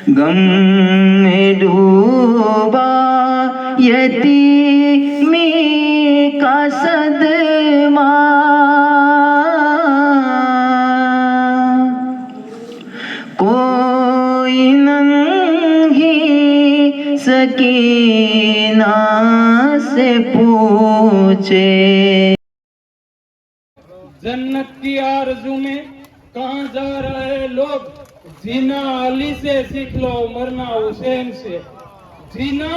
गम में डूबा यतीमी का सदमा, कोई नंगी सकीना से पूछे। जन्नत की आरज़ू में कहाँ जा रहे लोग, जीना अली से सीख लो मरना हुसैन से। जीना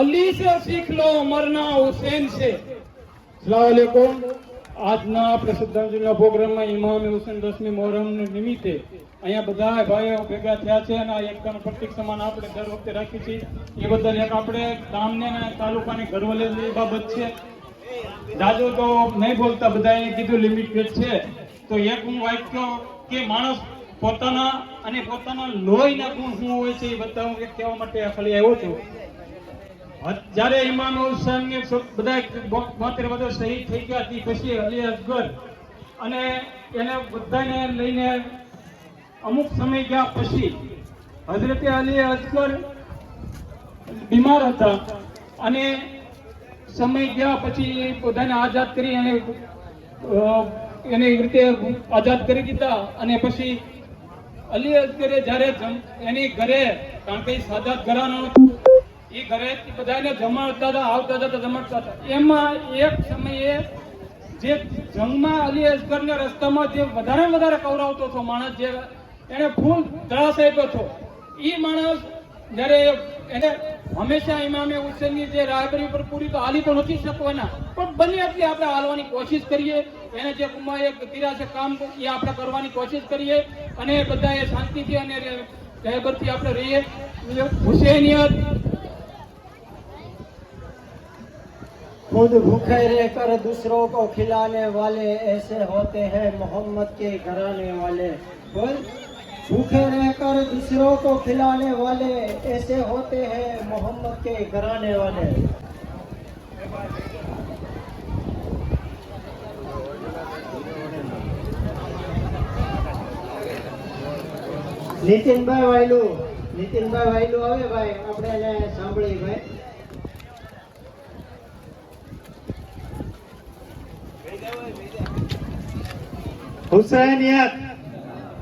अली से सीख लो मरना हुसैन से। अस्सलाम वालेकुम। આજના આપણે શ્રદ્ધાંજલિના પ્રોગ્રામમાં ઇમામ હુસૈન 10મી મોહરમ નિમિત્તે અહીંયા બધા ભાઈઓ ભેગા થયા છે અને આ એકતાનું પ્રતીક સમાન આપણે દર વખતે રાખીએ છીએ। એ બદલ એક આપણે ગામને અને તાલુકાની ગર્વ લેવાની બાબત છે। જાજો તો નહીં બોલતા, બધાએ કીધું લિમિટેડ છે, તો એક હું વાક્ય કે માણસ પોતાના અને પોતાના લોહીના ગુણ શું હોય છે એ બતાવું કે કહેવા માટે ખાલી આવ્યો છું। જ્યારે ઇમામ હુસૈન ને બધા 72 વર્ષ શહીદ થઈ ગયા તે પછી અલી અસગર અને એને બધાને લઈને અમુક સમય ગયા પછી હઝરતે અલી અસગર બીમાર હતા અને સમય ગયા પછી બધાને આઝાદ કરી અને એને રીતે આઝાદ કરી દીધા। અને પછી અલી અસગરે જ્યારે એની ઘરે, કારણ કે સાદાત ઘરાનો એ ઘરે બધાને જમાડતા હતા, આવતા હતા, જમાડતા હતા। એમાં એક સમયે જે જંગમાં અલી અસગરને રસ્તામાં જે વધારે કવરાવતો હતો માણસ, જે એને ફૂલ ત્રાસ આપ્યો હતો, એ માણસ જ્યારે એને હંમેશા ઇમામે હુસૈનની જે રાહબરી પર પૂરી તો હાલી તો નથી શકવાના, પણ બને એટલી આપણે હાલવાની કોશિશ કરીએ। એને જે કુમાએ કર્યા છે કામ એ આપણે કરવાની કોશિશ કરીએ અને બધાએ શાંતિથી અને રહેબરથી આપણે રહીએ। હુસૈનિયત खुद भूखे रहकर दूसरों को खिलाने वाले ऐसे होते हैं मोहम्मद के घराने वाले। बोल, भूखे रहकर दूसरों को खिलाने वाले ऐसे होते हैं मोहम्मद के घराने वाले। નીતિનભાઈ વાયલુ આવે ભાઈ, આપણે એને સાંભળી ભાઈ।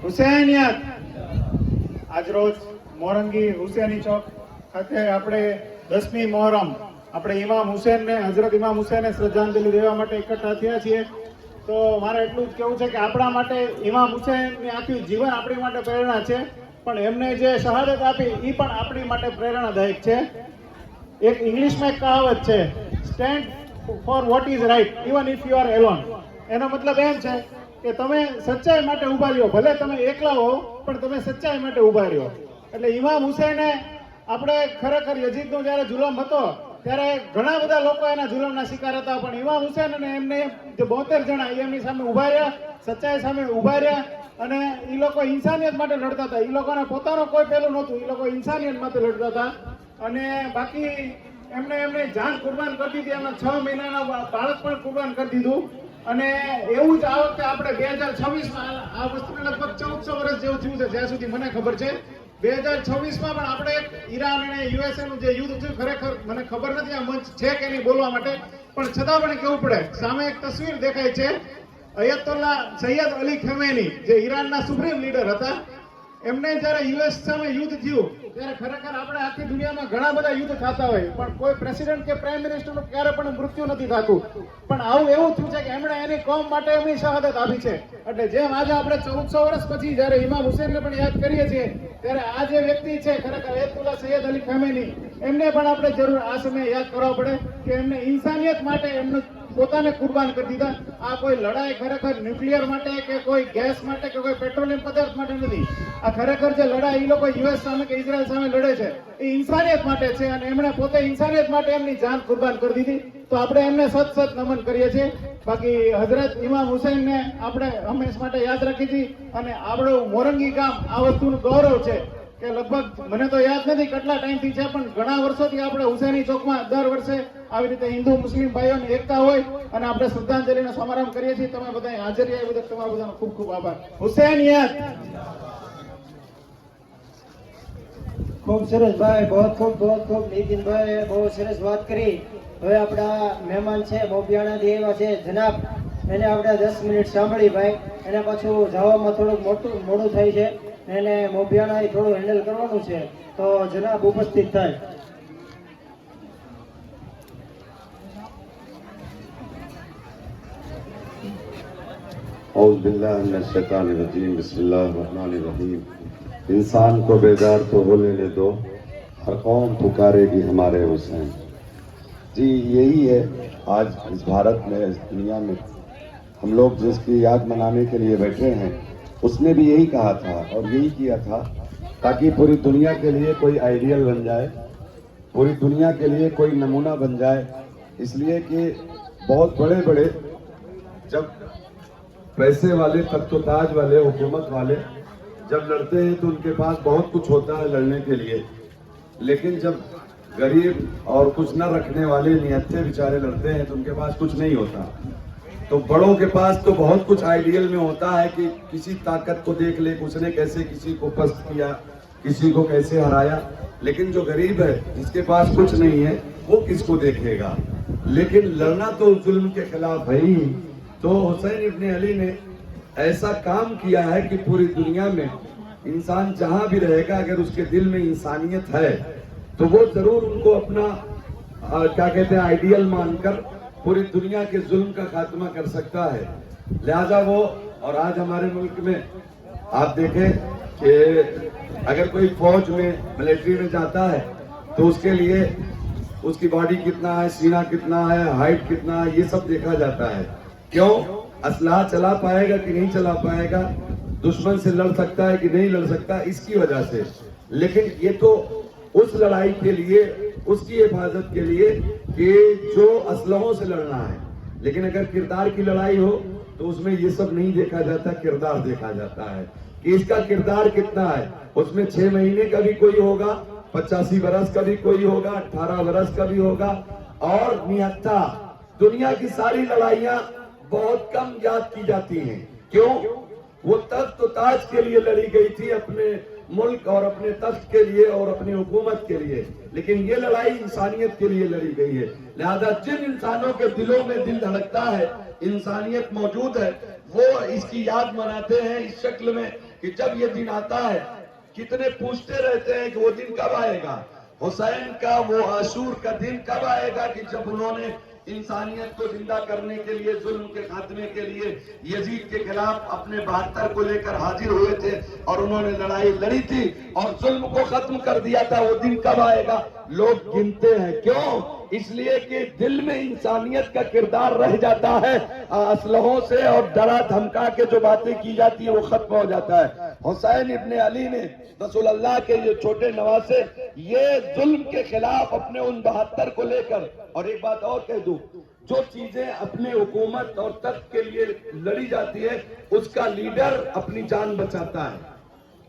હુસૈનિયત આજરોજ મોરંગી હુસેની ચોક ખાતે આપણે 10મી મોહરમ આપણે ઇમામ હુસૈનને, હઝરત ઇમામ હુસૈનને શ્રદ્ધાંજલિ દેવા માટે એકઠા થયા છીએ। તો મારે એટલું જ કહેવું છે કે આપણા માટે ઇમામ હુસૈનની આખી જીવન આપણી માટે પ્રેરણા છે, પણ એમને જે શહાદત આપી એ પણ આપણી માટે પ્રેરણાદાયક છે। એક ઇંગ્લિશમાં એક કહાવત છે, stand four what is right even if you are alone. એનો મતલબ એમ છે કે તમે સચ્ચાઈ માટે ઉભા રહ્યો, ભલે તમે એકલા હો પણ તમે સચ્ચાઈ માટે ઉભા રહ્યો। એટલે ઇમામ હુસૈને આપણે ખરેખર યઝીદનો જ્યારે જુલમ હતો ત્યારે ઘણા બધા લોકો એના જુલમના શિકાર હતા, પણ ઇમામ હુસૈન અને એમને જે 72 જણા એમની સામે ઉભા રહ્યા, સચ્ચાઈ સામે ઉભા રહ્યા અને એ લોકો ઇન્સાનિયત માટે લડતા હતા। એ લોકોને પોતાનો કોઈ પેલું નહોતું, એ લોકો ઇન્સાનિયત માટે લડતા હતા। અને બાકી એમને જાન કુરબાન કરી દીધી, એમના 6 મહિનાના બાળક પણ કુરબાન કરી દીધું। અને એવું જ આ વખતે આપણે 2026માં આ વસ્તુને લગભગ 1400 વર્ષ જેવું થયું છે જ્યાં સુધી મને ખબર છે। 2026માં પણ આપણે ઈરાન અને યુએસએ નું જે યુદ્ધ થયું, ખરેખર મને ખબર નથી આ મંચ છે કે નહીં બોલવા માટે, પણ છતાં પણ કેવું પડે, સામે એક તસવીર દેખાય છે અયતોલ્લા સૈયદ અલી ખમેની, જે ઈરાનના સુપ્રીમ લીડર હતા। એમને જ્યારે યુએસ સામે યુદ્ધ થયું ત્યારે ખરેખર આપણે આખી દુનિયામાં ઘણા બધા યુદ્ધ થતા હોય, પણ કોઈ પ્રેસિડેન્ટ કે પ્રાઇમ મિનિસ્ટરનું ક્યારે પણ મૃત્યુ નથી થતું, પણ આવું એવું થયું છે કે એમણે એની કોમ માટે એમની શહાદત આપી છે। એટલે જેમ આજે આપણે 1400 વર્ષ પછી જ્યારે ઇમામ હુસૈનને પણ યાદ કરીએ છીએ, ત્યારે આ જે વ્યક્તિ છે ખરેખર અયતોલ્લા સૈયદ અલી ખમેની, એમને પણ આપણે જરૂર આ સમયે યાદ કરવા પડે કે એમને ઇન્સાનિયત માટે એમનું પોતાને કુરબાન કરી દીધા। આ કોઈ લડાઈ ખરેખર ન્યુક્લિયર માટે કે કોઈ ગેસ માટે કે કોઈ પેટ્રોલિયમ પદાર્થ માટે નથી। આ ખરેખર જે લડાઈ એ લોકો યુએસ સામે કે ઇઝરાયલ સામે લડે છે એ ઇન્સાનિયત માટે છે, અને એમણે પોતે ઇન્સાનિયત માટે એમની જાન કુરબાન કરી દીધી। તો આપણે એમને સત નમન કરીએ છીએ। બાકી હઝરત ઇમામ હુસૈનને આપણે હંમેશા માટે યાદ રાખી હતી, અને આપણું મોરંગી ગામ આ વસ્તુનું ગૌરવ છે કે લગભગ મને તો યાદ નથી કેટલા ટાઈમથી છે, પણ ઘણા વર્ષોથી આપણે હુસૈની ચોકમાં દર વર્ષે આવી રીતે હિન્દુ મુસ્લિમ ભાઈઓની એકતા હોય અને આપણે શ્રદ્ધાંજલિનો સમારંભ કરીએ છીએ। તમે બધા હાજર રહ્યા બદલ તમારા બધાનો ખૂબ ખૂબ આભાર। હુસૈનિયત। ખૂબ સરસ ભાઈ, બહુ ખૂબ નીતિનભાઈ બહુ સરસ વાત કરી. હવે આપણા મહેમાન છે મોબિયાણાથી આવ્યા છે જનાબ, એને આપણે 10 મિનિટ સાંભળી ભાઈ. એને પાછું જવામાં થોડુંક મોડું થાય છે, એને મોબિયાણા થોડું હેન્ડલ કરવાનું છે, તો જનાબ ઉપસ્થિત થાય. औज़ बिल्लाहि मिनश शैतानिर रजीम, बिस्मिल्लाहिर रहमानिर रहीम। इंसान को बेदार तो होने ले दो, हर कौम पुकारेगी हमारे हुसैन। जी यही है आज इस भारत में, इस दुनिया में हम लोग जिसकी याद मनाने के लिए बैठे हैं, उसने भी यही कहा था और यही किया था ताकि पूरी दुनिया के लिए कोई आइडियल बन जाए, पूरी दुनिया के लिए कोई नमूना बन जाए। इसलिए कि बहुत बड़े बड़े जब पैसे वाले, तख्तोताज वाले, हुकूमत वाले जब लड़ते हैं तो उनके पास बहुत कुछ होता है लड़ने के लिए, लेकिन जब गरीब और कुछ न रखने वाले निहत्थे बेचारे लड़ते हैं तो उनके पास कुछ नहीं होता। तो बड़ों के पास तो बहुत कुछ आइडियल में होता है कि किसी ताकत को देख ले, उसने कैसे किसी को पस्त किया, किसी को कैसे हराया, लेकिन जो गरीब है जिसके पास कुछ नहीं है वो किसको देखेगा। लेकिन लड़ना तो जुल्म के खिलाफ है ही। तो हुसैन इब्न अली ने ऐसा काम किया है कि पूरी दुनिया में इंसान जहां भी रहेगा, अगर उसके दिल में इंसानियत है तो वो जरूर उनको अपना क्या कहते हैं आइडियल मानकर पूरी दुनिया के जुल्म का खात्मा कर सकता है। लिहाजा वो, और आज हमारे मुल्क में आप देखें कि अगर कोई फौज में, मिलिट्री में जाता है तो उसके लिए उसकी बॉडी कितना है, सीना कितना है, हाइट कितना है, ये सब देखा जाता है। क्यों? असलाह चला पाएगा कि नहीं चला पाएगा, दुश्मन से लड़ सकता है कि नहीं लड़ सकता, इसकी वजह से। लेकिन ये तो उस लड़ाई के लिए, उसकी हिफाजत के लिए कि जो असलहों से लड़ना है। लेकिन अगर किरदार की लड़ाई हो तो उसमें ये सब नहीं देखा जाता, किरदार देखा जाता है कि इसका किरदार कितना है। उसमें 6 महीने का भी कोई होगा, 85 बरस का भी कोई होगा, 18 बरस का भी होगा, और निहत्था। दुनिया की सारी लड़ाइयां बहुत कम याद की जाती हैं। क्यों? वो तख्त तो ताज के लिए लड़ी गई थी, अपने मुल्क और अपने तख्त के लिए और अपनी हुकूमत के लिए, लेकिन ये लड़ाई इंसानियत के लिए लड़ी गई है। लिहाजा जिन इंसानों के दिलों में दिल धड़कता है, इंसानियत मौजूद है, वो इसकी याद मनाते हैं इस शक्ल में कि जब ये दिन आता है, कितने पूछते रहते हैं कि वो दिन कब आएगा, हुसैन का वो आशूर का दिन कब आएगा, कि जब उन्होंने इंसानियत को जिंदा करने के लिए, जुल्म के खात्मे के लिए यजीद के खिलाफ अपने 72 को लेकर हाजिर हुए थे और उन्होंने लड़ाई लड़ी थी और जुल्म को खत्म कर दिया था। वो दिन कब आएगा? लोग गिनते हैं। क्यों? इसलिए कि दिल में इंसानियत का किरदार रह जाता है, असलहों से और डरा धमका के जो बातें की जाती है वो खत्म हो जाता है। हुसैन इब्न अली ने रसूलुल्लाह के ये छोटे नवासे, ये जुल्म के खिलाफ अपने उन 72 को लेकर, और एक बात और कह दूं, जो चीजें अपने हुकूमत और तख्त के लिए लड़ी जाती है उसका लीडर अपनी जान बचाता है।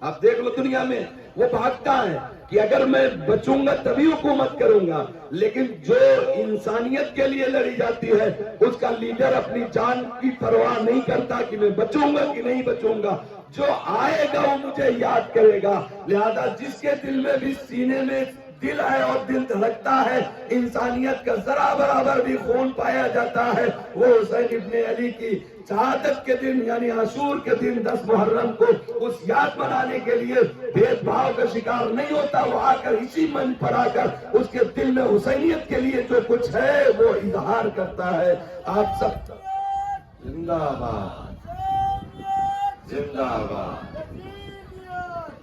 आप देख लो दुनिया में वो भागता है कि अगर मैं बचूंगा तभी हुकूमत करूंगा, लेकिन जो इंसानियत के लिए लड़ी जाती है उसका लीडर अपनी जान की परवाह नहीं करता कि मैं बचूंगा कि नहीं बचूंगा, जो आएगा वो मुझे याद करेगा। लिहाजा जिसके दिल में भी, सीने में दिल है और दिल धड़कता है, इंसानियत का जरा बराबर भी खून पाया जाता है, वो हुसैन इब्न अली की शहादत के दिन यानी आशूर के दिन 10 मुहर्रम को उस याद मनाने के लिए भेदभाव का शिकार नहीं होता। वो आकर इसी मंच पर आकर उसके दिल में हुसैनियत के लिए जो कुछ है वो इजहार करता है। आप सब जिंदाबाद, जिंदाबाद,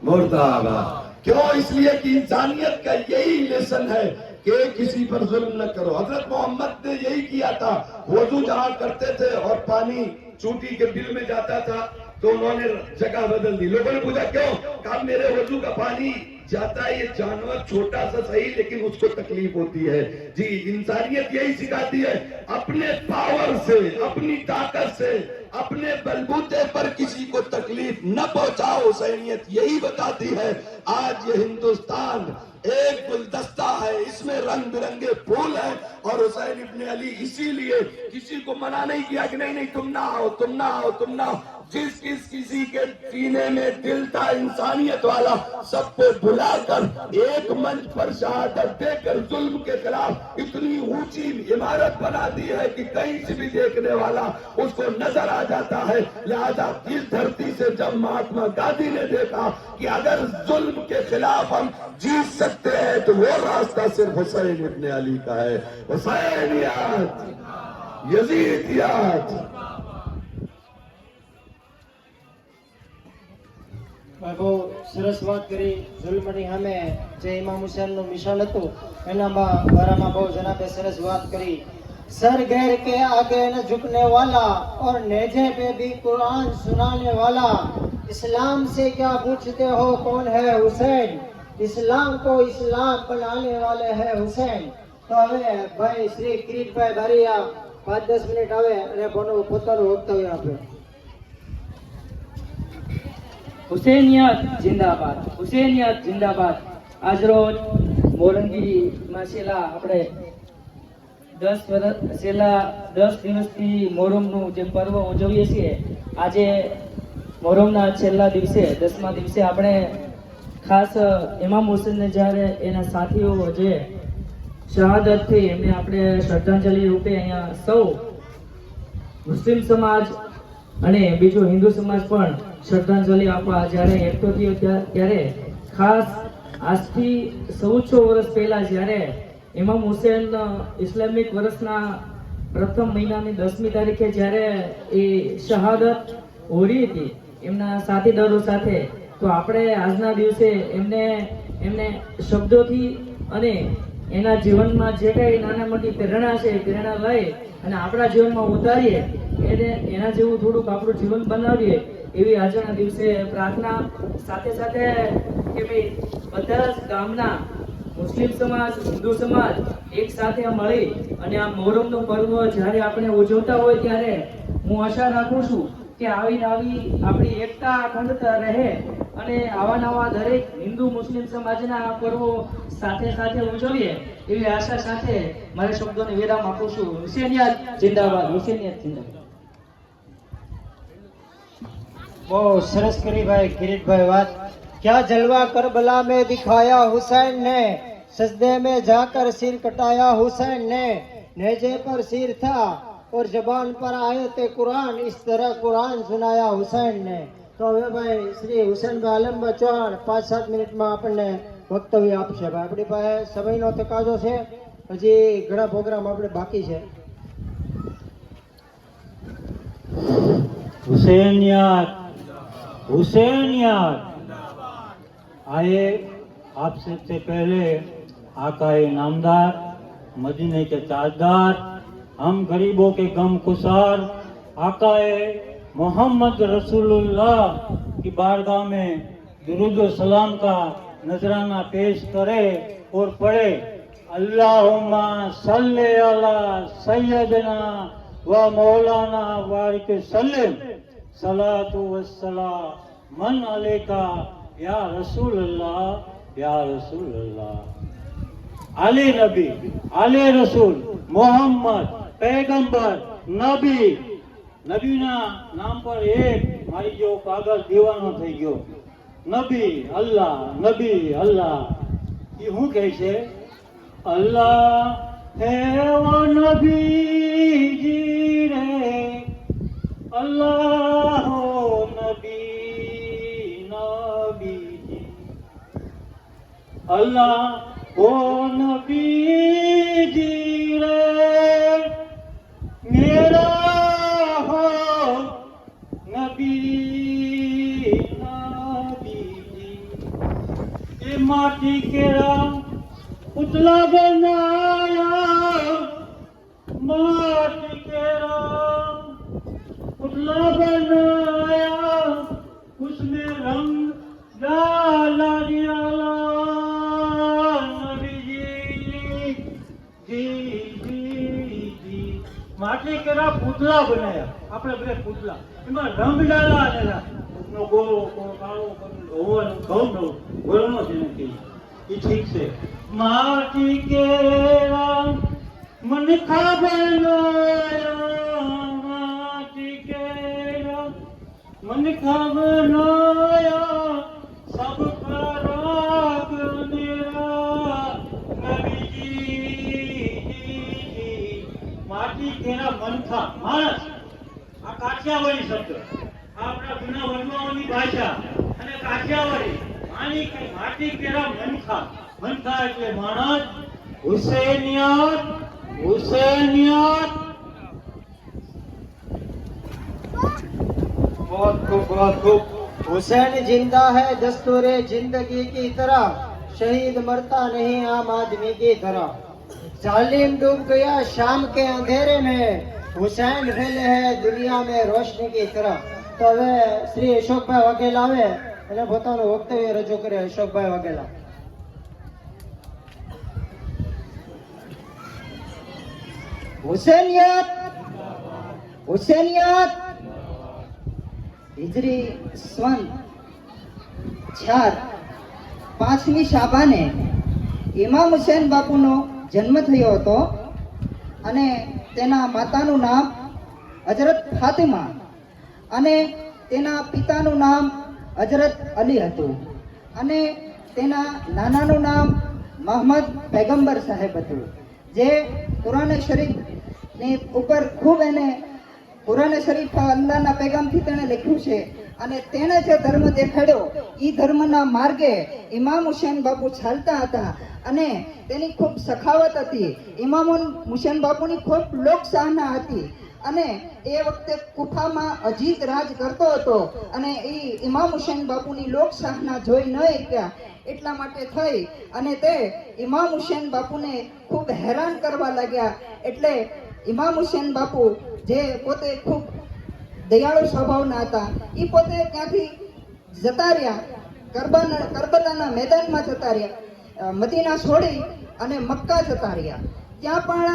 मुर्दाबाद। क्यों? इसलिए कि इंसानियत का यही लेसन है कि किसी पर जुल्म न करो। हजरत मोहम्मद ने यही किया था। वजू जहां करते थे और पानी चूटी के बिल में जाता था तो उन्होंने जगह बदल दी। लोगों ने पूछा क्यों? कहा मेरे वजू का पानी जाता है, ये जानवर छोटा सा सही लेकिन उसको तकलीफ होती है। जी इंसानियत यही सिखाती है, अपने पावर से, अपनी ताकत से, अपने बलबूते पर किसी को तकलीफ न पहुंचाओ। हुसैनियत यही बताती है। आज ये हिंदुस्तान एक गुलदस्ता है, इसमें रंग बिरंगे फूल हैं और हुसैन इब्न अली इसीलिए किसी को मना नहीं किया कि नहीं नहीं तुम ना आओ, तुम ना आओ, तुम ना आओ। जिस किसी के सीने में दिल था इंसानियत वाला, सबको भुलाकर एक मंच पर शहादत देकर जुल्म के खिलाफ इतनी ऊंची इमारत बना दी है कि कहीं से भी देखने वाला उसको नजर आ जाता है। लिहाजा इस धरती से जब महात्मा गांधी ने देखा कि अगर जुल्म के खिलाफ हम जीत सकते हैं तो वो रास्ता सिर्फ हुसैन इब्ने अली का है। हुसैनियत, यजीदियत। બહુ સરસ વાત કરી જુલ્મની સામે જે ઇમામ હુસૈનનું મિસાલ હતું એના બારામાં બહુ જનાબે સરસ વાત કરી। सर गैर के आगे न झुकने वाला और नेजे पे भी कुरान सुनाने वाला, इस्लाम से क्या पूछते हो कौन है हुसैन, इस्लाम को इस्लाम बनाने वाले हैं हुसैन। तो હવે ભાઈ શ્રી કિરીટભાઈ બારીયા 5-10 મિનિટ આવે અને પોતાનું વક્તવ્ય આપે। હુસેનિયત જિંદાબાદ, હુસેનિયત જિંદાબાદ। આજરોજ મોરંગીમાં આપણે 10 દિવસથી મોહરમનું જે પર્વ ઉજવીએ છીએ, આજે મોહરમના છેલ્લા દિવસે 10મા દિવસે આપણે ખાસ ઇમામ હુસેનને જ્યારે એના સાથીઓ જે શહાદત થઈ એમને આપણે શ્રદ્ધાંજલિ રૂપે અહીંયા સૌ મુસ્લિમ સમાજ અને બીજો હિન્દુ સમાજ પણ શ્રદ્ધાંજલિ આપવા જ્યારે એકઠો થયો ત્યારે ખાસ આજથી 1400 વર્ષ પહેલા જ્યારે ઇમામ હુસેન ઇસ્લામિક વર્ષના પ્રથમ મહિનાની 10મી તારીખે જ્યારે એ શહાદત હોરી હતી એમના સાથીદારો સાથે, તો આપણે આજના દિવસે એમને શબ્દોથી અને એના જીવનમાં જે કંઈ નાના મોટી પ્રેરણા છે એ પ્રેરણા લઈ અને આપણા જીવનમાં ઉતારીએ, એના જેવું થોડુંક આપણું જીવન બનાવીએ એવી આજના દિવસે પ્રાર્થના। સાથે સાથે કે ભાઈ બધા જ ગામના મુસ્લિમ સમાજ, હિન્દુ સમાજ એક સાથે મળી અને આ મોહરમનું પર્વ જ્યારે આપણે ઉજવતા હોય ત્યારે હું આશા રાખું છું કે આવી આપણી એકતા અખંડતા રહે અને આવા નવા દરેક હિન્દુ મુસ્લિમ સમાજના આ પર્વો સાથે સાથે ઉજવીએ એવી આશા સાથે મારા શબ્દોને વિરામ આપું છું। હુસેનિયત જિંદાબાદ, હુસેનિયત જિંદાબાદ। બહુ સરસ કરી ભાઈ કિરીટભાઈ વાત। क्या जलवा करबला में दिखाया हुसैन ने, सजदे में जाकर सिर कटाया हुसैन ने, नेजे पर सिर था और जबान पर आयते कुरान, इस तरह कुरान सुनाया हुसैन ने। तो હવે ભાઈ શ્રી હુસૈનભાઈ આલમભાઈ ચૌહાણ 5-7 મિનિટમાં આપણને વક્તવ્ય આપશે। ભાઈ આપણી પાસે સમયનો તકાજો છે, હજી ઘણા પ્રોગ્રામ આપણે બાકી છે। हुसैनियत, हुसैनियत। आइए आप सबसे पहले आकाए नामदार, मदीने के ताजदार, हम गरीबों के गम कुसार आकाए मोहम्मद रसूलुल्लाह की बारगाह में दुरूद व सलाम का नजराना पेश करे और पढ़े अल्लाहुम्मा सल्ले अला सय्यदना व मौलाना वारिक सल्लम सलातु वस्सलाम मन अलैका या रसूल अल्लाह, या रसूल अल्लाह। आले नबी, आले रसूल, मोहम्मद पैगंबर, नबी, नबीना नाम पर एक मारी जो पागल दीवानो થઈ ગયો। नबी अल्लाह, नबी अल्लाह। ये હું કહે છે अल्लाह है वो नबी जी रे, अल्लाह हो नबी नबी जी, अल्लाह हो नबी जी रे, मेरा हो नबी नबी जी। ये माटी केरा पुतला बनाया, माटी केरा पुतला बनाया, उसमें रंग डाला दियाला नबी जी जी जी। माटी केरा पुतला बनाया, આપણે બે પુતલા, એમાં રંગ ડાલા આલેલા, નો ગોળો કાળો હોવાનો ઘઉંનો ગોળનો છે નથી એ ઠીક છે। માટી કેરા મનખા બનાયા, માટી કેરા था बनाया सबका राग मेरा नबी जी माटी तेरा मन था मानस આ કાઠિયાવાડી શબ્દ આપણા જૂના વનવાઓની ભાષા અને કાઠિયાવાડી માટી તેરા મનખા એટલે માણસ હુસૈનિયત बहुत खूब हुसैन जिंदा है दस्तूरे जिंदगी की तरह शहीद मरता नहीं आम आदमी की तरह जालिम डूब गया शाम के अंधेरे में हुसैन फैले है दुनिया में रोशनी की तरह तो હવે શ્રી અશોકભાઈ વાઘેલા આવે અને પોતાનું વક્તવ્ય રજૂ કરે અશોકભાઈ વાઘેલા हुसैनियत हिजरी सन 5મી શાબાને ઇમામ હુસૈન બાપુનો જન્મ થયો હતો અને તેના માતાનું નામ હજરત ફાતિમા અને તેના પિતાનું નામ હજરત અલી હતું અને તેના નાનાનું નામ મોહમ્મદ પૈગંબર સાહેબ હતું જે કુરાન શરીફ ની ઉપર ખૂબ એને કુરાન શરીફ અલ્લાહના પેગામથી તેણે લખ્યું છે અને તેણે જે ધર્મ દેખાડ્યો એ ધર્મના માર્ગે ઇમામ હુસૈન બાપુ ચાલતા હતા અને તેની ખૂબ સખાવત હતી ઇમામ હુસૈન બાપુની ખૂબ લોકશાહના હતી અને એ વખતે કુફામાં અજીત રાજ કરતો હતો અને એ ઇમામ હુસૈન બાપુની લોકશાહના જોઈ ન શક્યા એટલા માટે થઈ અને તે ઇમામ હુસૈન બાપુને ખૂબ હેરાન કરવા લાગ્યા એટલે ઇમામ હુસૈન બાપુ જે પોતે ખૂબ દયાળુ સ્વભાવના હતા એ પોતે ત્યાંથી જતા રહ્યા કરબલાના મેદાનમાં જતા રહ્યા મદીના છોડી અને મક્કા જતા રહ્યા ત્યાં પણ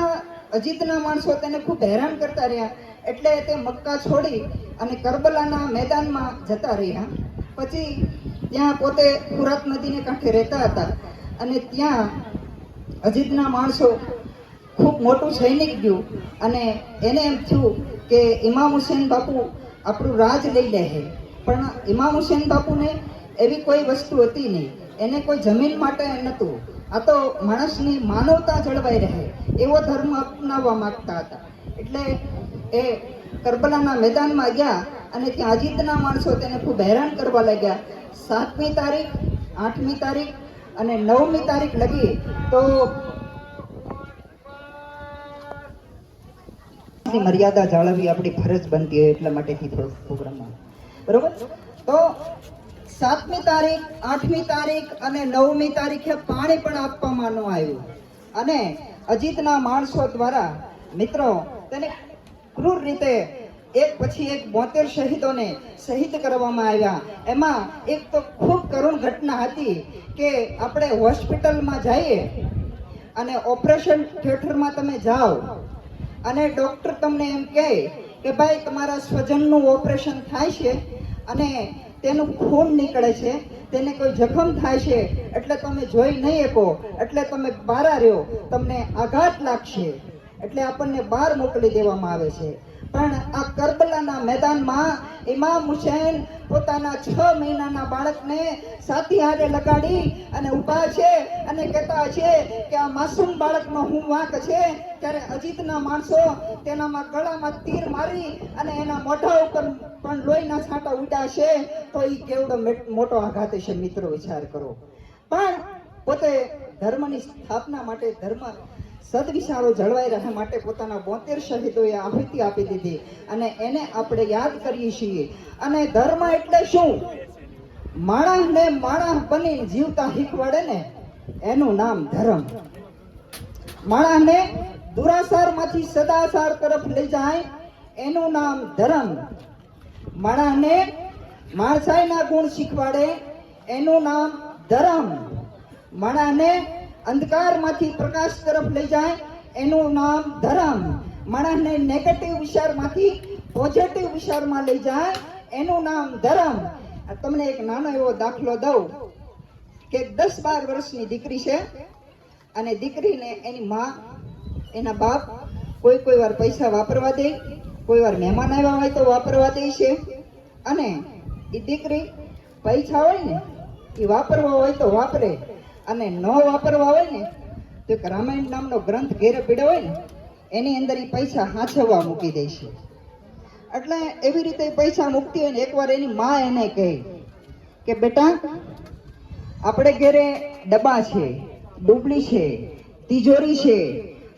અજીતના માણસો તેને ખૂબ હેરાન કરતા રહ્યા એટલે તે મક્કા છોડી અને કરબલાના મેદાનમાં જતા રહ્યા પછી ત્યાં પોતે ફુરાત નદીને કાંઠે રહેતા હતા અને ત્યાં અજીતના માણસો ખૂબ મોટું સૈનિક ગયું અને એને એમ થયું કે ઇમામ હુસૈન બાપુ આપણું રાજ લઈ લે છે પણ ઇમામ હુસૈન બાપુને એવી કોઈ વસ્તુ હતી નહીં એને કોઈ જમીન માટે નહોતું આ તો માણસની માનવતા જળવાઈ રહે એવો ધર્મ અપનાવવા માંગતા હતા એટલે એ કરબલાના મેદાનમાં ગયા અને ત્યાં અજીતના માણસો તેને ખૂબ હેરાન કરવા લાગ્યા 7મી તારીખ 8મી તારીખ અને 9મી તારીખ લગી તો મર્યાદા જાળવવી આપણી ફરજ બનતી હોય એટલા માટેથી થોડો પ્રોગ્રામમાં બરોબર તો 7મી તારીખ 8મી તારીખ અને 9મી તારીખે પાણી પણ આપવામાં ન આવ્યું અને અજીતના માણસો દ્વારા મિત્રો તેને ક્રૂર રીતે એક પછી એક 72 શહીદોને શહીદ કરવામાં આવ્યા એમાં એક તો ખૂબ કરુણ ઘટના હતી કે આપણે હોસ્પિટલમાં જઈએ અને ઓપરેશન થિયેટરમાં તમે જાઓ અને ડોક્ટર તમને એમ કહે કે ભાઈ તમારા સ્વજનનું ઓપરેશન થાય છે અને તેનું ખૂન નીકળે છે તેને કોઈ જખમ થાય છે એટલે તમે જોઈ નહીં શકો એટલે તમે બહાર રહ્યો તમને આઘાત લાગશે એટલે આપણને બહાર મોકલી દેવામાં આવે છે પણ આ કરબલાના મેદાનમાં ઇમામ હુસૈન પોતાના 6 મહિનાના બાળકને સાથી હારે લગાડી અને ઊભા છે અને કહેતા છે કે આ માસૂમ બાળકનો હું વાંક છે ત્યારે અજીતના માણસો તેનામાં ગળામાં તીર મારી અને એના મોઢા ઉપર પણ લોહીના છાંટા ઉડ્યા છે તો એ કેવડો મોટો આઘાત છે મિત્રો વિચાર કરો પણ પોતે ધર્મની સ્થાપના માટે ધર્મ સદવિચારો જળવાઈ રહે માટે પોતાના 72 શહીદોએ આહુતિ આપી દીધી અને એને આપણે યાદ કરીએ છીએ અને ધર્મ એટલે શું માણસને માણસ બની જીવતા શીખવાડે ને એનું નામ ધર્મ માણસને દુરાસારમાંથી સદાચાર તરફ લઈ જાય એનું નામ ધર્મ માણસને માણસાઈના ગુણ શીખવાડે એનું નામ ધર્મ માણસને અંધકારમાંથી પ્રકાશ તરફ લઈ જાય એનું નામ ધર્મ માણસને નેગેટિવ વિચારમાંથી પોઝિટિવ વિચારમાં લઈ જાય એનું નામ ધર્મ તમને એક નાનો એવો દાખલો દઉં કે 10-12 વર્ષની દીકરી છે અને દીકરીને એની માં એના બાપ કોઈ વાર પૈસા વાપરવા દે કોઈ વાર મહેમાન આવ્યા હોય તો વાપરવા દે છે અને એ દીકરી પૈસા હોય ને એ વાપરવા હોય તો વાપરે, અને ન વાપરવા હોય ને તો એક રામાયણ નામનો ગ્રંથ ઘેરે પીડ્યો હોય ને એની અંદર એ પૈસા હાંચવવા મૂકી દે છે. એટલે એવી રીતે પૈસા મૂકતી હોય ને એકવાર એની માં એને કહે કે બેટા, આપણે ઘેરે ડબ્બા છે, ડુબલી છે, તિજોરી છે,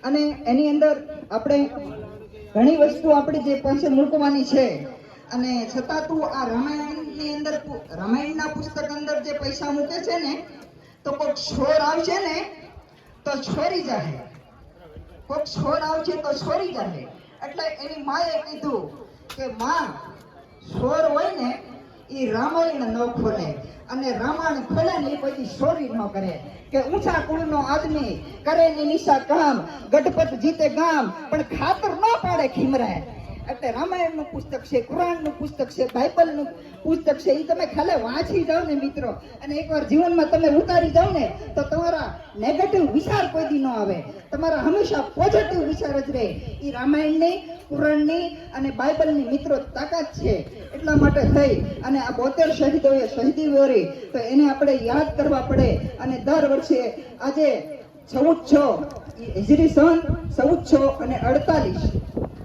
અને એની અંદર આપણે ઘણી વસ્તુ આપણી જે પાસે મૂકવાની છે, અને છતાં તું આ રામાયણની અંદર રામાયણના પુસ્તક અંદર જે પૈસા મૂકે છે ને તો કોઈક છોર આવશે ને તો છોરી જાય, કોઈક છોર આવશે તો છોરી જાય. એટલે એની માએ કીધું કે માં, છોર હોય ને એ રામાયણ ન ખોલે, અને રામાયણ ખોલે ને એ પછી ચોરી ન કરે. કે ઊંચા કુળનો આદમી કરે ની નિશા કામ, ગઢપત જીતે ગામ, પણ ખાતર ન પાડે ખીમરાય. એટલે રામાયણનું પુસ્તક છે, કુરાનનું પુસ્તક છે, બાઇબલનું પુસ્તક છે, એ તમે ખાલી વાંચી જાઓ ને મિત્રો, અને એકવાર જીવનમાં તમે ઉતારી જાઓ ને તો તમારા નેગેટિવ વિચાર કોઈ દી ન આવે, તમારા હંમેશા પોઝિટિવ વિચાર જ રહે. એ રામાયણની, કુરાનની અને બાઇબલની મિત્રો તાકાત છે. એટલા માટે થઈ અને આ 72 શહીદોએ શહીદી વરી તો એને આપણે યાદ કરવા પડે. અને દર વર્ષે આજે 14 હિજરી સન 1448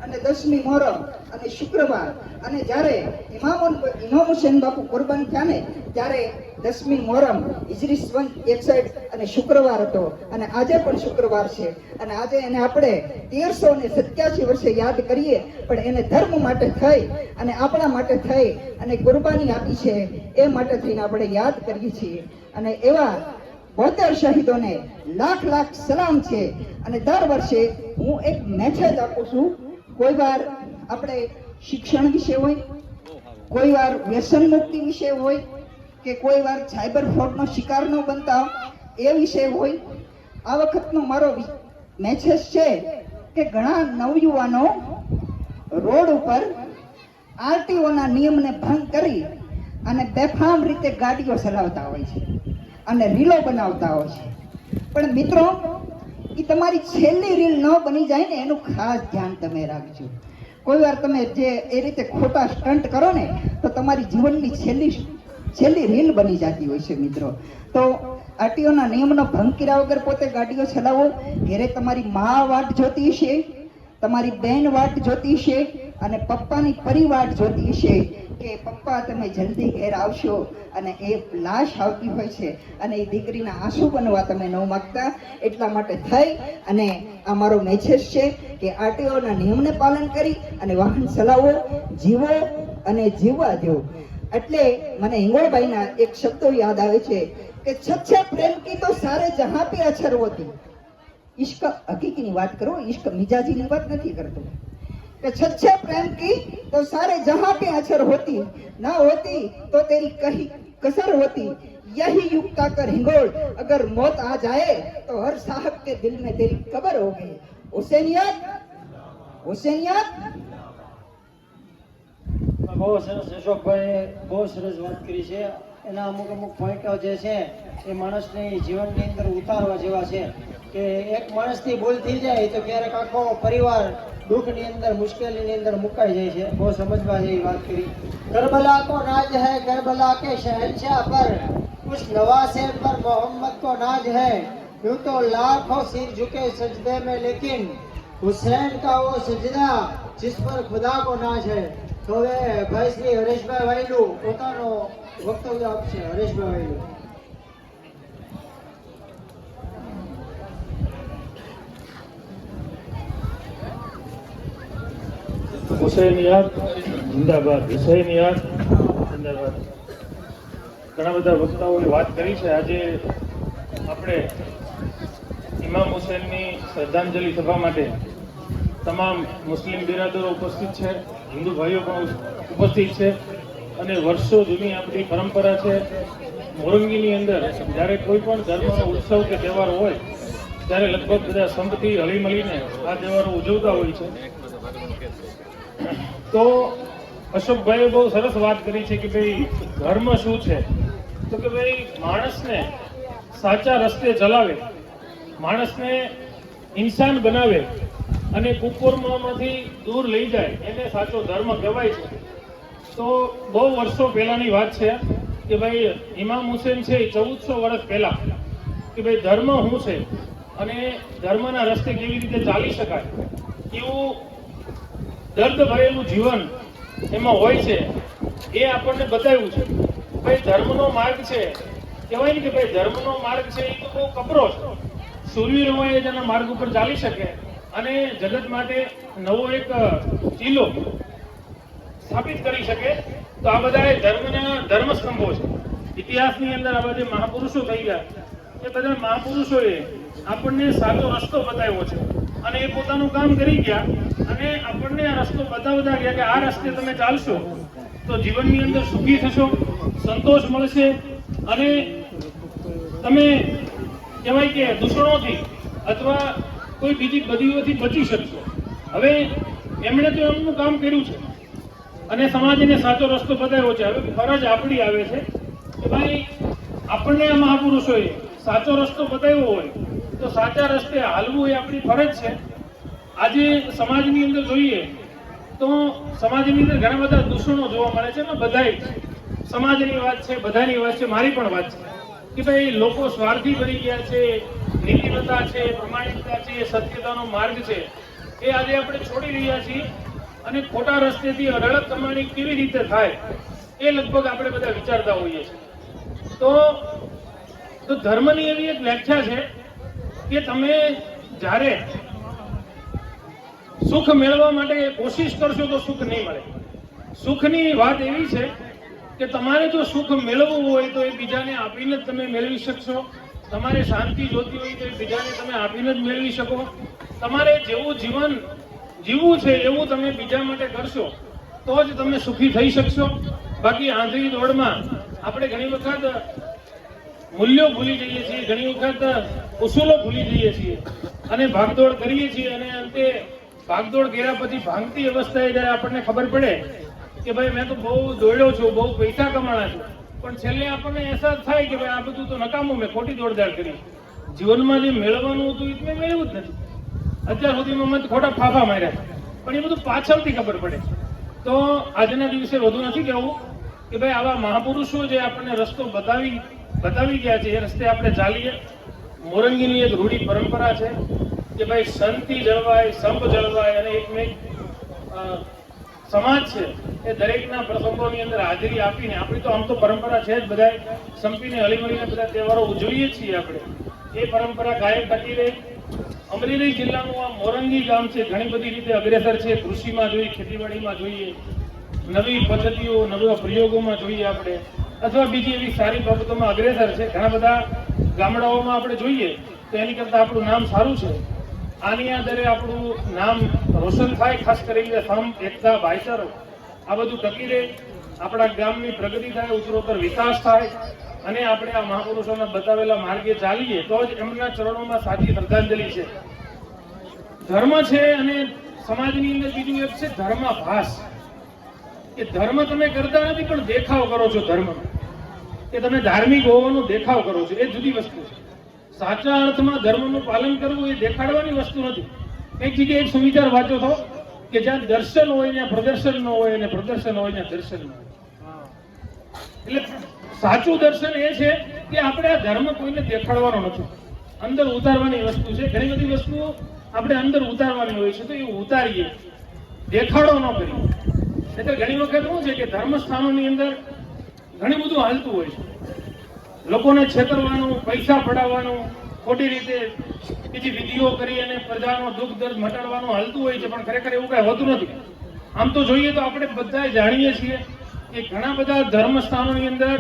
અને 10મી મોહરમ અને શુક્રવાર, અને જ્યારે ઇમામ હુસેન બાપુ કુરબાન થયા ને ત્યારે 10મી મોહરમ હિજરી સન 61 અને શુક્રવાર હતો, અને આજે પણ શુક્રવાર છે. અને આજે એને આપણે 1387 વર્ષે યાદ કરીએ, પણ એને ધર્મ માટે થઈ અને આપણા માટે થઈ અને કુરબાની આપી છે, એ માટે થઈને આપણે યાદ કરીએ છીએ. અને એવા 72 શહીદોને લાખ લાખ સલામ છે. અને દર વર્ષે હું એક મેસેજ આપું છું. કોઈ વાર આપણે શિક્ષણ વિશે હોય, કોઈ વાર વ્યસન મુક્તિ વિશે હોય, કે કોઈ વાર સાયબર ફ્રોડનો શિકાર ન બનતા એ વિશે હોય. આ વખતનો મારો મેસેજ છે કે ઘણા નવયુવાનો રોડ ઉપર આરટીઓના નિયમને ભંગ કરી અને બેફામ રીતે ગાડીઓ ચલાવતા હોય છે અને રીલો બનાવતા હોય છે. પણ મિત્રો, એ તમારી છેલ્લી રીલ ન બની જાય ને એનું ખાસ ધ્યાન તમે રાખજો. કોઈ વાર તમે જે એ રીતે ખોટા સ્ટન્ટ કરો ને તો તમારી જીવનની છેલ્લી રીલ બની જતી હોય છે મિત્રો. તો આરટીઓના નિયમનો ભંગ કર્યા વગર પોતે ગાડીઓ ચલાવો. ઘેરે તમારી મા વાટ જોતી છે, તમારી બેન વાટ જોતી છે, અને પપ્પાની પરી વાટ જોતી છે કે પપ્પા તમે જલ્દી ઘેર આવશો. અને એ લાશ આવતી હોય છે અને એ દીકરીના આંસુ બનવા તમે ન માગતા. એટલા માટે થઈ અને આ મારો મેસેજ છે કે આરટીઓના નિયમને પાલન કરી અને વાહન ચલાવો, જીવો અને જીવવા દો. એટલે મને હિંગોળભાઈના એક શબ્દો યાદ આવે છે કે સચ્ચે પ્રેમ કી તો સારે જહાં પે અછર હોતી. ઇશ્ક હકીકીની વાત કરું, ઇશ્ક મિજાજીની વાત નથી કરતો. कि सच्चे प्रेम की तो सारे जहां पे अछर होती, ना होती तो तेरी कहीं कसर होती. यही युक्ता कर हिंगोल, अगर मौत आ जाए तो हर साहब के दिल में तेरी कब्र होगी. हुसैनियत, हुसैनियत. બહુ સરસ અશોકભાઈ બહુ સરસ વાત કરી છે. એના અમુક પોઈન્ટો જે છે એ માણસની જીવનની અંદર ઉતારવા જેવા છે કે એક માણસથી ભૂલ થઈ જાય તો ક્યારેક આખો પરિવાર દુઃખની અંદર, મુશ્કેલીની અંદર મુકાઈ જાય છે. બહુ સમજવા જેવી વાત કરી. કરબલા કો નાજ હૈ કરબલા કે શહેનશાહ પર, उस नवासे पर मोहम्मद को नाज है. यूं तो लाखों सिर झुके सजदे में, लेकिन हुसैन का वो सजदा जिस पर खुदा को नाज है. तो હવે ભાઈ શ્રી હરેશભાઈ વાયલુ પોતાનો વક્તવ્ય આપશે. હરેશભાઈ વાયલુ. હુસૈનિયાત જિંદાબાદ, હુસૈનિયાત જિંદાબાદ. ઘણા બધા વક્તાઓએ વાત કરી છે. આજે આપણે ઇમામ હુસૈનની શ્રદ્ધાંજલિ સભા માટે તમામ મુસ્લિમ બિરાદરો ઉપસ્થિત છે, હિન્દુ ભાઈઓ પણ ઉપસ્થિત છે. અને વર્ષો જૂની આપણી પરંપરા છે. મોરંગીની અંદર જ્યારે કોઈ પણ ધર્મનો ઉત્સવ કે તહેવાર હોય ત્યારે લગભગ બધા સંપથી હળીમળીને આ તહેવારો ઉજવતા હોય છે. તો અશોકભાઈએ બહુ સરસ વાત કરી છે કે ભાઈ ધર્મ શું છે. તો કે ભાઈ માણસને સાચા રસ્તે ચલાવે, માણસને ઇન્સાન બનાવે અને કુકર્મમાંથી દૂર લઈ જાય એને સાચો ધર્મ કહેવાય છે. તો બહુ વર્ષો પહેલાની વાત છે કે ભાઈ ઇમામ હુસેન છે એ 1400 વર્ષ પહેલા કે ભાઈ ધર્મ શું છે અને ધર્મના રસ્તે કેવી રીતે ચાલી શકાય એવું દર્દ ભરેલું જીવન એમાં હોય છે એ આપણને બતાવ્યું છે. ભાઈ ધર્મનો માર્ગ છે, કહેવાય ને કે ભાઈ ધર્મનો માર્ગ છે એ તો બહુ કપરો છે. શૂરવીર હોય તેના માર્ગ ઉપર ચાલી શકે અને જગત માટે નવો એક ચીલો સ્થાપિત કરી શકે. તો આ બધા ધર્મના ધર્મસ્તંભો છે. ઇતિહાસની અંદર આ બધા મહાપુરુષો થઈ ગયા એ બધા મહાપુરુષોએ આપણને સાચો રસ્તો બતાવ્યો છે અને એ પોતાનું કામ કરી ગયા અને આપણને આ રસ્તો બતાવતા ગયા કે આ રસ્તે તમે ચાલશો તો જીવનની અંદર સુખી થશો, સંતોષ મળશે અને તમે કહેવાય કે દૂષણોથી અથવા કોઈ બીજી બદીઓથી બચી શકશો. હવે એમણે તો એમનું કામ કર્યું છે અને સમાજને સાચો રસ્તો બતાવ્યો છે. હવે ફરજ આપણી આવે છે કે ભાઈ આપણને આ મહાપુરુષોએ સાચો રસ્તો બતાવ્યો હોય તો સાચા રસ્તે હાલવું એ આપણી ફરજ છે. આજે સમાજની અંદર જોઈએ તો સમાજની અંદર ઘણા બધા દૂષણો જોવા મળે છે ને બધાય સમાજની વાત છે, બધાની વાત છે, મારી પણ વાત છે કે ભાઈ લોકો સ્વાર્થી બની ગયા છે, નીતિમત્તા છે, પ્રમાણિકતા છે, સત્યતાનો માર્ગ છે એ આજે આપણે છોડી રહ્યા છીએ અને ખોટા રસ્તેથી અઢળક કમાણી કેવી રીતે થાય એ લગભગ આપણે બધા વિચારતા હોઈએ છીએ. તો ધર્મની એવી એક વ્યાખ્યા છે કે તમે જ્યારે સુખ મેળવવા માટે કોશિશ કરશો તો સુખ નહીં મળે. સુખની વાત એવી છે કે તમારે જો સુખ મેળવવું હોય તો એ બીજાને આપીને જ તમે મેળવી શકશો. તમારે શાંતિ જોતી હોય તો એ બીજાને તમે આપીને જ મેળવી શકો. તમારે જેવું જીવન જીવવું છે એવું તમે બીજા માટે કરશો તો જ તમે સુખી થઈ શકશો. બાકી આંધળી દોડમાં આપણે ઘણી વખત મૂલ્યો ભૂલી જઈએ છીએ, ઘણી વખત ઉસૂલો ભૂલી જઈએ છીએ અને ભાગદોડ કરીએ છીએ અને અંતે ભાગદોડ કર્યા પછી ભાંગતી અવસ્થાએ જ્યારે આપણને ખબર પડે કે ભાઈ મેં તો બહુ દોડ્યો છું, બહુ પૈસા કમાણા છું, પણ છેલ્લે આપણને અહેસાસ થાય કે ભાઈ આ બધું તો નકામું, મેં ખોટી દોડધાડ કરી. જીવનમાં જે મેળવવાનું હતું એ મેં મેળવ્યું જ નથી. અત્યાર સુધીમાં મેં ખોટા ફાફા માર્યા પણ એ બધું પાછળથી ખબર પડે. તો આજના દિવસે વધુ નથી કહેવું કે ભાઈ આવા મહાપુરુષો જે આપણને રસ્તો બતાવી ગયા છે એ રસ્તે આપણે ચાલીએ. મોરંગીની એક રૂઢી પરંપરા છે કે ભાઈ શાંતિ જળવાય, સંપ જળવાય અને એકમેક સમાજ છે એ દરેકના પ્રસંગોની અંદર હાજરી આપીને આપણી તો આમ તો પરંપરા છે જ, બધા સંપીને હળીમળીને બધા તહેવારો ઉજવીએ છીએ આપણે. એ પરંપરા કાયમ ટકી રહી. અમરેલી જિલ્લાનું આ મોરંગી ગામ છે ઘણી બધી રીતે અગ્રેસર છે. કૃષિમાં જોઈએ, ખેતીવાડીમાં જોઈએ, નવી પદ્ધતિઓ, નવા પ્રયોગોમાં જોઈએ આપણે, અથવા બીજી એવી સારી બાબતોમાં અગ્રેસર છે. ઘણા બધા ગામડાઓમાં આપણે જોઈએ તો એની કરતાં આપણું નામ સારું છે. આની આધારે આપણું નામ રોશન થાય, ખાસ કરીને સંપ, એકતા, ભાઈચારો આ બધું ટકી રહે, આપણા ગામની પ્રગતિ થાય, ઉત્તરોત્તર વિકાસ થાય અને આપણે આ મહાપુરુષોના બતાવેલા માર્ગે ચાલીએ તો જ એમના ચરણોમાં સાચી શ્રદ્ધાંજલિ છે. ધર્મ છે અને સમાજની અંદર બીજું એક છે ધર્માભાસ. કે ધર્મ તમે કરતા નથી પણ દેખાવ કરો છો. ધર્મ કે તમે ધાર્મિક હોવાનો દેખાવ કરો છો એ જુદી વસ્તુ છે. સાચા અર્થમાં ધર્મનું પાલન કરવું એ દેખાડવાની વસ્તુ નથી. એક જગ્યાએ એક સુવિચાર વાંચો છો કે જ્યાં દર્શન હોય ત્યાં પ્રદર્શન ન હોય અને પ્રદર્શન હોય ત્યાં દર્શન ન હોય. એટલે સાચું દર્શન એ છે કે આપણે આ ધર્મ કોઈને દેખાડવાનો નથી, અંદર ઉતારવાની વસ્તુ છે. ઘણી બધી વસ્તુઓ આપણે અંદર ઉતારવાની હોય છે તો એ ઉતારીએ, દેખાડો ન કરીએ. એટલે ઘણી વખત શું છે કે ધર્મ સ્થાનોની અંદર ઘણું બધું હાલતું હોય છે. લોકોને છેતરવાનું, પૈસા પડાવવાનું, ખોટી રીતે બીજી વિધિઓ કરી અને પ્રજાનો દુઃખ દર્દ મટાડવાનું હાલતું હોય છે, પણ ખરેખર એવું કઈ હોતું નથી. આમ તો જોઈએ તો આપણે બધા જાણીએ છીએ કે ઘણા બધા ધર્મ સ્થાનોની અંદર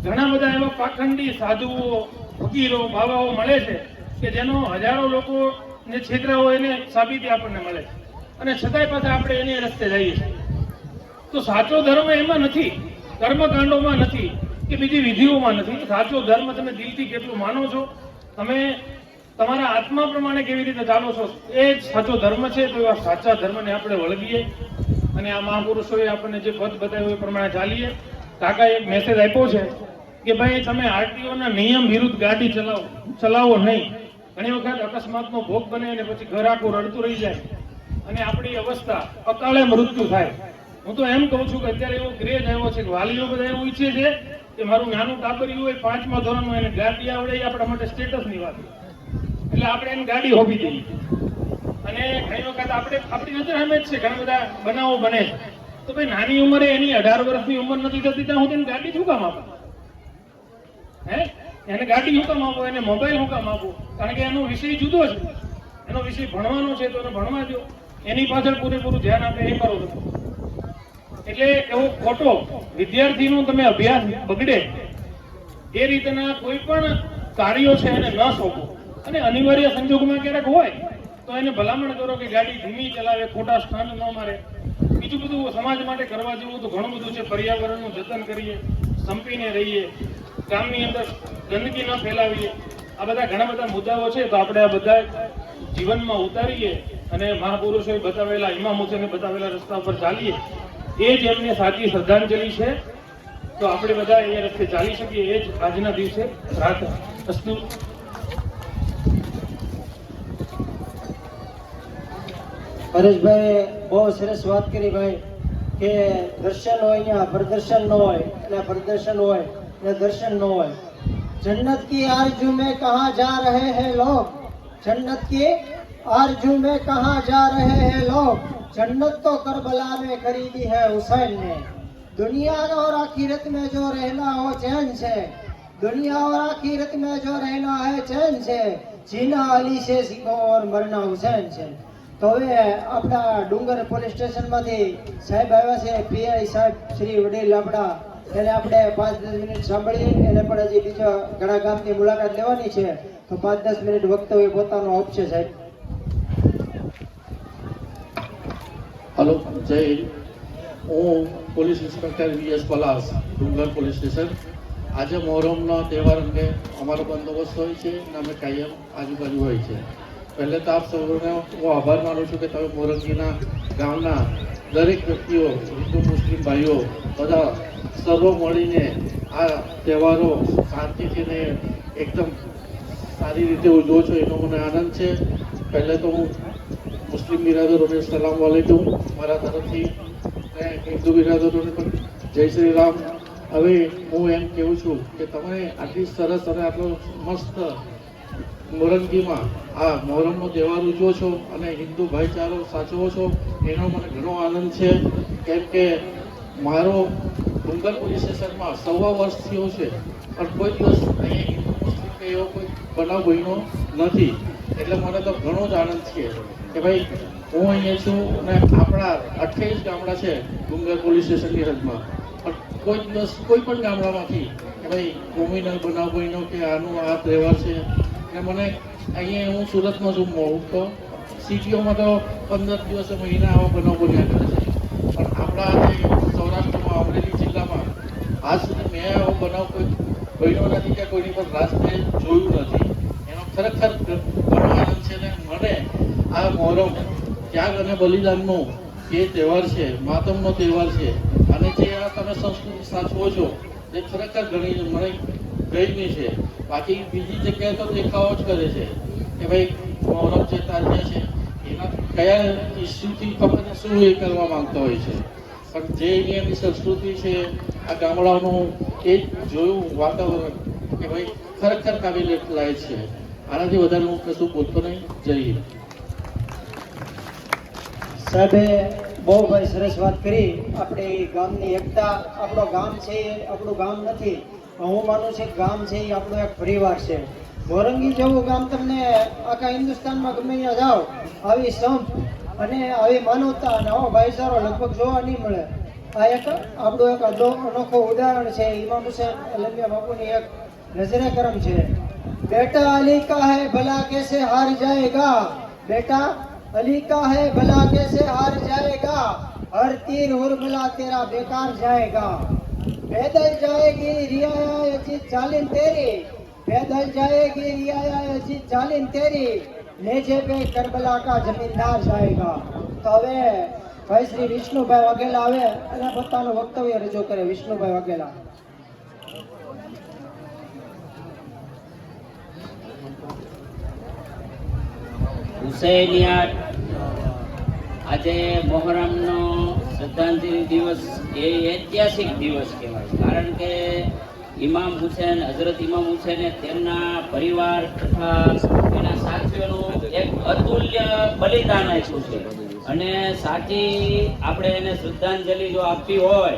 ઘણા બધા એવા પાખંડી સાધુઓ, ફકીરો, બાવાઓ મળે છે કે જેનો હજારો લોકોને છેતરા હોય એને સાબિતી આપણને મળે છે અને છતાંય પાછા આપણે એને રસ્તે જઈએ છીએ. તો સાચો ધર્મ એમાં નથી, કર્મકાંડોમાં નથી કે બીજી વિધિઓમાં નથી. સાચો ધર્મ તમે દિલથી કેટલું માનો છો, તમે તમારા આત્મા પ્રમાણે કેવી રીતે ચાલો છો એ જ સાચો ધર્મ છે. તો એવા સાચા ધર્મને આપણે વળગીએ અને આ મહાપુરુષોએ આપણને જે પદ બતાવ્યું એ પ્રમાણે ચાલીએ. કાકાએ એક મેસેજ આપ્યો છે કે ભાઈ તમે આરટીઓના નિયમ વિરુદ્ધ ગાડી ચલાવો નહીં. ઘણી વખત અકસ્માતનો ભોગ બને અને પછી ઘર આખું રડતું રહી જાય અને આપણી અવસ્થા અકાળે મૃત્યુ થાય. હું તો એમ કહું છું કે અત્યારે એવો ક્રેઝ આવ્યો છે કે વાલીઓ બધા એવું ઈચ્છે છે કે મારું નાનું ટાબરિયું હોય 5મા ધોરણનું એને ગાડી આવડે એ આપણા માટે સ્ટેટસની વાત છે. એટલે આપણે એને ગાડી હોવી દઈએ. અને ઘણી વખત આપણી નજર સામે જ છે ઘણા બધા બનાવો બને છે. તો ભાઈ નાની ઉંમરે એની 18 વર્ષની ઉંમર નથી થતી ત્યાં હું તેને ગાડી શું કામ આપું? હે, એને ગાડી શું કામ આપો, એને મોબાઈલ શું કામ આપો? કારણ કે એનો વિષય જુદો છે, એનો વિષય ભણવાનો છે તો એને ભણવા દો, એની પાછળ પૂરેપૂરું ધ્યાન આપે એ કરો છો. એટલે એવો ખોટો વિદ્યાર્થીનો તમે અભ્યાસ બગડે એ રીતના કોઈ પણ કાર્યો છે એને ન સોંપો. અને અનિવાર્ય સંજોગોમાં ક્યારેક હોય તો એને ભલામણ કરો કે ગાડી ધીમી ચલાવે, ખોટા સ્થાન ન મારે. બીજું બધું સમાજ માટે કરવા જેવું તો ઘણું બધું છે. પર્યાવરણનું જતન કરીએ, સંપીને રહીએ, ગામની અંદર ગંદકી ન ફેલાવીએ. આ બધા ઘણા બધા મુદ્દાઓ છે તો આપણે આ બધા જીવનમાં ઉતારીએ અને મહાપુરુષોએ બતાવેલા, ઇમામ હુસૈને બતાવેલા રસ્તા પર ચાલીએ. એ જ એમને સાચી શ્રદ્ધાંજલિ છે. તો આપણે બધા એ રસ્તે ચાલી શકીએ એ જ આજના દિવસે પ્રાર્થના અસ્તુ. હરેશભાઈ બહુ સરસ વાત કરી ભાઈ કે દર્શન હોય અહીંયા પ્રદર્શન ન હોય, એટલે પ્રદર્શન હોય એટલે દર્શન ન હોય. जन्नत की आरज़ू में कहाँ जा रहे हैं लोग, जन्नत की आरज़ू में कहाँ जा रहे हैं लोग, जन्नत तो करबला में खरीदी है हुसैन ने. दुनिया और आखिरत में जो रहना हो चैन से, दुनिया और आखिरत में जो रहना है चैन से, जीना अली से सीखो और मरना हुसैन से. તો હવે આપણા ડુંગર પોલીસ સ્ટેશનમાંથી સાહેબ આવ્યા છે, પીઆઈ સાહેબ શ્રી વડીલ આપણા, એને આપણે 5-10 મિનિટ સાંભળીએ. એને પણ હજી બીજા ઘણા ગામની મુલાકાત લેવાની છે તો 5-10 મિનિટ વક્તવ્ય પોતાનું આપશે સાહેબ. હલો, જય હિન્દ. હું પોલીસ ઇન્સ્પેક્ટર વીએસ પલાસ, ડુંગર પોલીસ સ્ટેશન. આજે મોહરમનો તહેવાર અંગે અમારો બંદોબસ્ત હોય છે અને અમે કાયમ આજુબાજુ હોય છે. પહેલે તો આપ સૌનો હું આભાર માનું છું કે તમે મોરંગીના ગામના દરેક વ્યક્તિઓ, હિન્દુ મુસ્લિમ ભાઈઓ બધા સર્વ મળીને આ તહેવારો શાંતિથી ને એકદમ સારી રીતે ઉજવો છો એનો મને આનંદ છે. પહેલે તો હું મુસ્લિમ બિરાદરોને સલામ વાલેકુમ મારા તરફથી, ને હિન્દુ બિરાદરોને પણ જય શ્રી રામ. હવે હું એમ કહું છું કે તમે આટલી સરસ અને આટલો મસ્ત મોરંગીમાં આ મોહરમનો તહેવાર ઉજવો છો અને હિન્દુ ભાઈચારો સાચવો છો એનો મને ઘણો આનંદ છે. કેમ કે મારો ડુંગર પોલીસ સ્ટેશનમાં 1.25 વર્ષ થયો છે પણ કોઈ દિવસ અહીંયા હિન્દુ મુસ્લિમ કે એવો કોઈ બનાવ બન્યો નથી. એટલે મને તો ઘણો જ આનંદ છે કે ભાઈ હું અહીંયા છું અને આપણા 28 ગામડા છે ડુંગર પોલીસ સ્ટેશનની હદમાં, પણ કોઈ દિવસ કોઈ પણ ગામડામાંથી કે ભાઈ કોમ્યુનલ બનાવ બન્યો કે આનું આ તહેવાર છે. અને મને અહીંયા હું સુરતમાં છું, તો સિટીઓમાં તો 15 દિવસે મહિના આવા બનાવ બન્યા કરે છે. પણ આપણા જે સૌરાષ્ટ્રમાં અમરેલી જિલ્લામાં આજ સુધી મેં આવો બનાવ કોઈ બન્યો નથી કે કોઈની પર રાસ્તે જોયું નથી. એનો ખરેખર ઘણો આનંદ છે. ને મને આ મોહરમ ત્યાગ અને બલિદાનનો જે તહેવાર છે, માતમનો તહેવાર છે, અને જે આ તમે સંસ્કૃતિ સાચવો છો એ ખરેખર ઘણી મને ગમી છે. બાકી બીજી જગ્યાએ તો દેખાવો જ કરે છે કે ભાઈ મોહરમ જે તાજિયા છે એના કયા ઇસ્યુથી ખબર શું એ કરવા માંગતા હોય છે. પણ જે અહીંયાની સંસ્કૃતિ છે આ ગામડાઓનું એ જ જોયું વાતાવરણ કે ભાઈ ખરેખર કાબિલ લાયક છે. આનાથી વધારે હું કશું બોલતો નહીં. જય હિન્દ. સાહેબે બહુ ભાઈ સરસ વાત કરી. આપણી ગામની એકતા, આપણો ગામ છે એ આપણું ગામ નથી, હું માનું છું ગામ છે એ આપણો એક પરિવાર છે. મોરંગી જેવું ગામ તમને આખા હિન્દુસ્તાનમાં ગમે ત્યાં જાઓ આવી સંપ અને આવી માનવતા અને આવો ભાઈચારો લગભગ જોવા નહીં મળે. આ એક આપણું એક અનોખું ઉદાહરણ છે. ઇમામ હુસૈન અલમિયા બાપુની એક નજરે કરમ છે. બેટા અલી કા હૈ ભલા कैसे हार जाएगा, बेटा अली का है भला कैसे हार जाएगा, हर तीर हुरमला तेरा बेकार जाएगा. पैदल जाएगी रियाया ये चीज जालिम तेरी, पैदल जाएगी रियाया ये चीज जालिम तेरी, नेजे पे करबला का जमींदार जाएगा. તો હવે ભાઈ શ્રી વિષ્ણુભાઈ વાઘેલા આવે અને પોતાનું વક્તવ્ય રજૂ કરે. વિષ્ણુભાઈ વાઘેલા. હુસૈનિયાત આજે મોહરમનો શ્રદ્ધાંજલિ દિવસ એ ઐતિહાસિક દિવસ કહેવાય, કારણ કે ઇમામ હુસેન, હઝરત ઇમામ હુસેને તેમના પરિવાર તથા એના સાથીઓનું એક અતુલ્ય બલિદાન આપ્યું છે. અને સાચી આપણે એને શ્રદ્ધાંજલિ જો આપવી હોય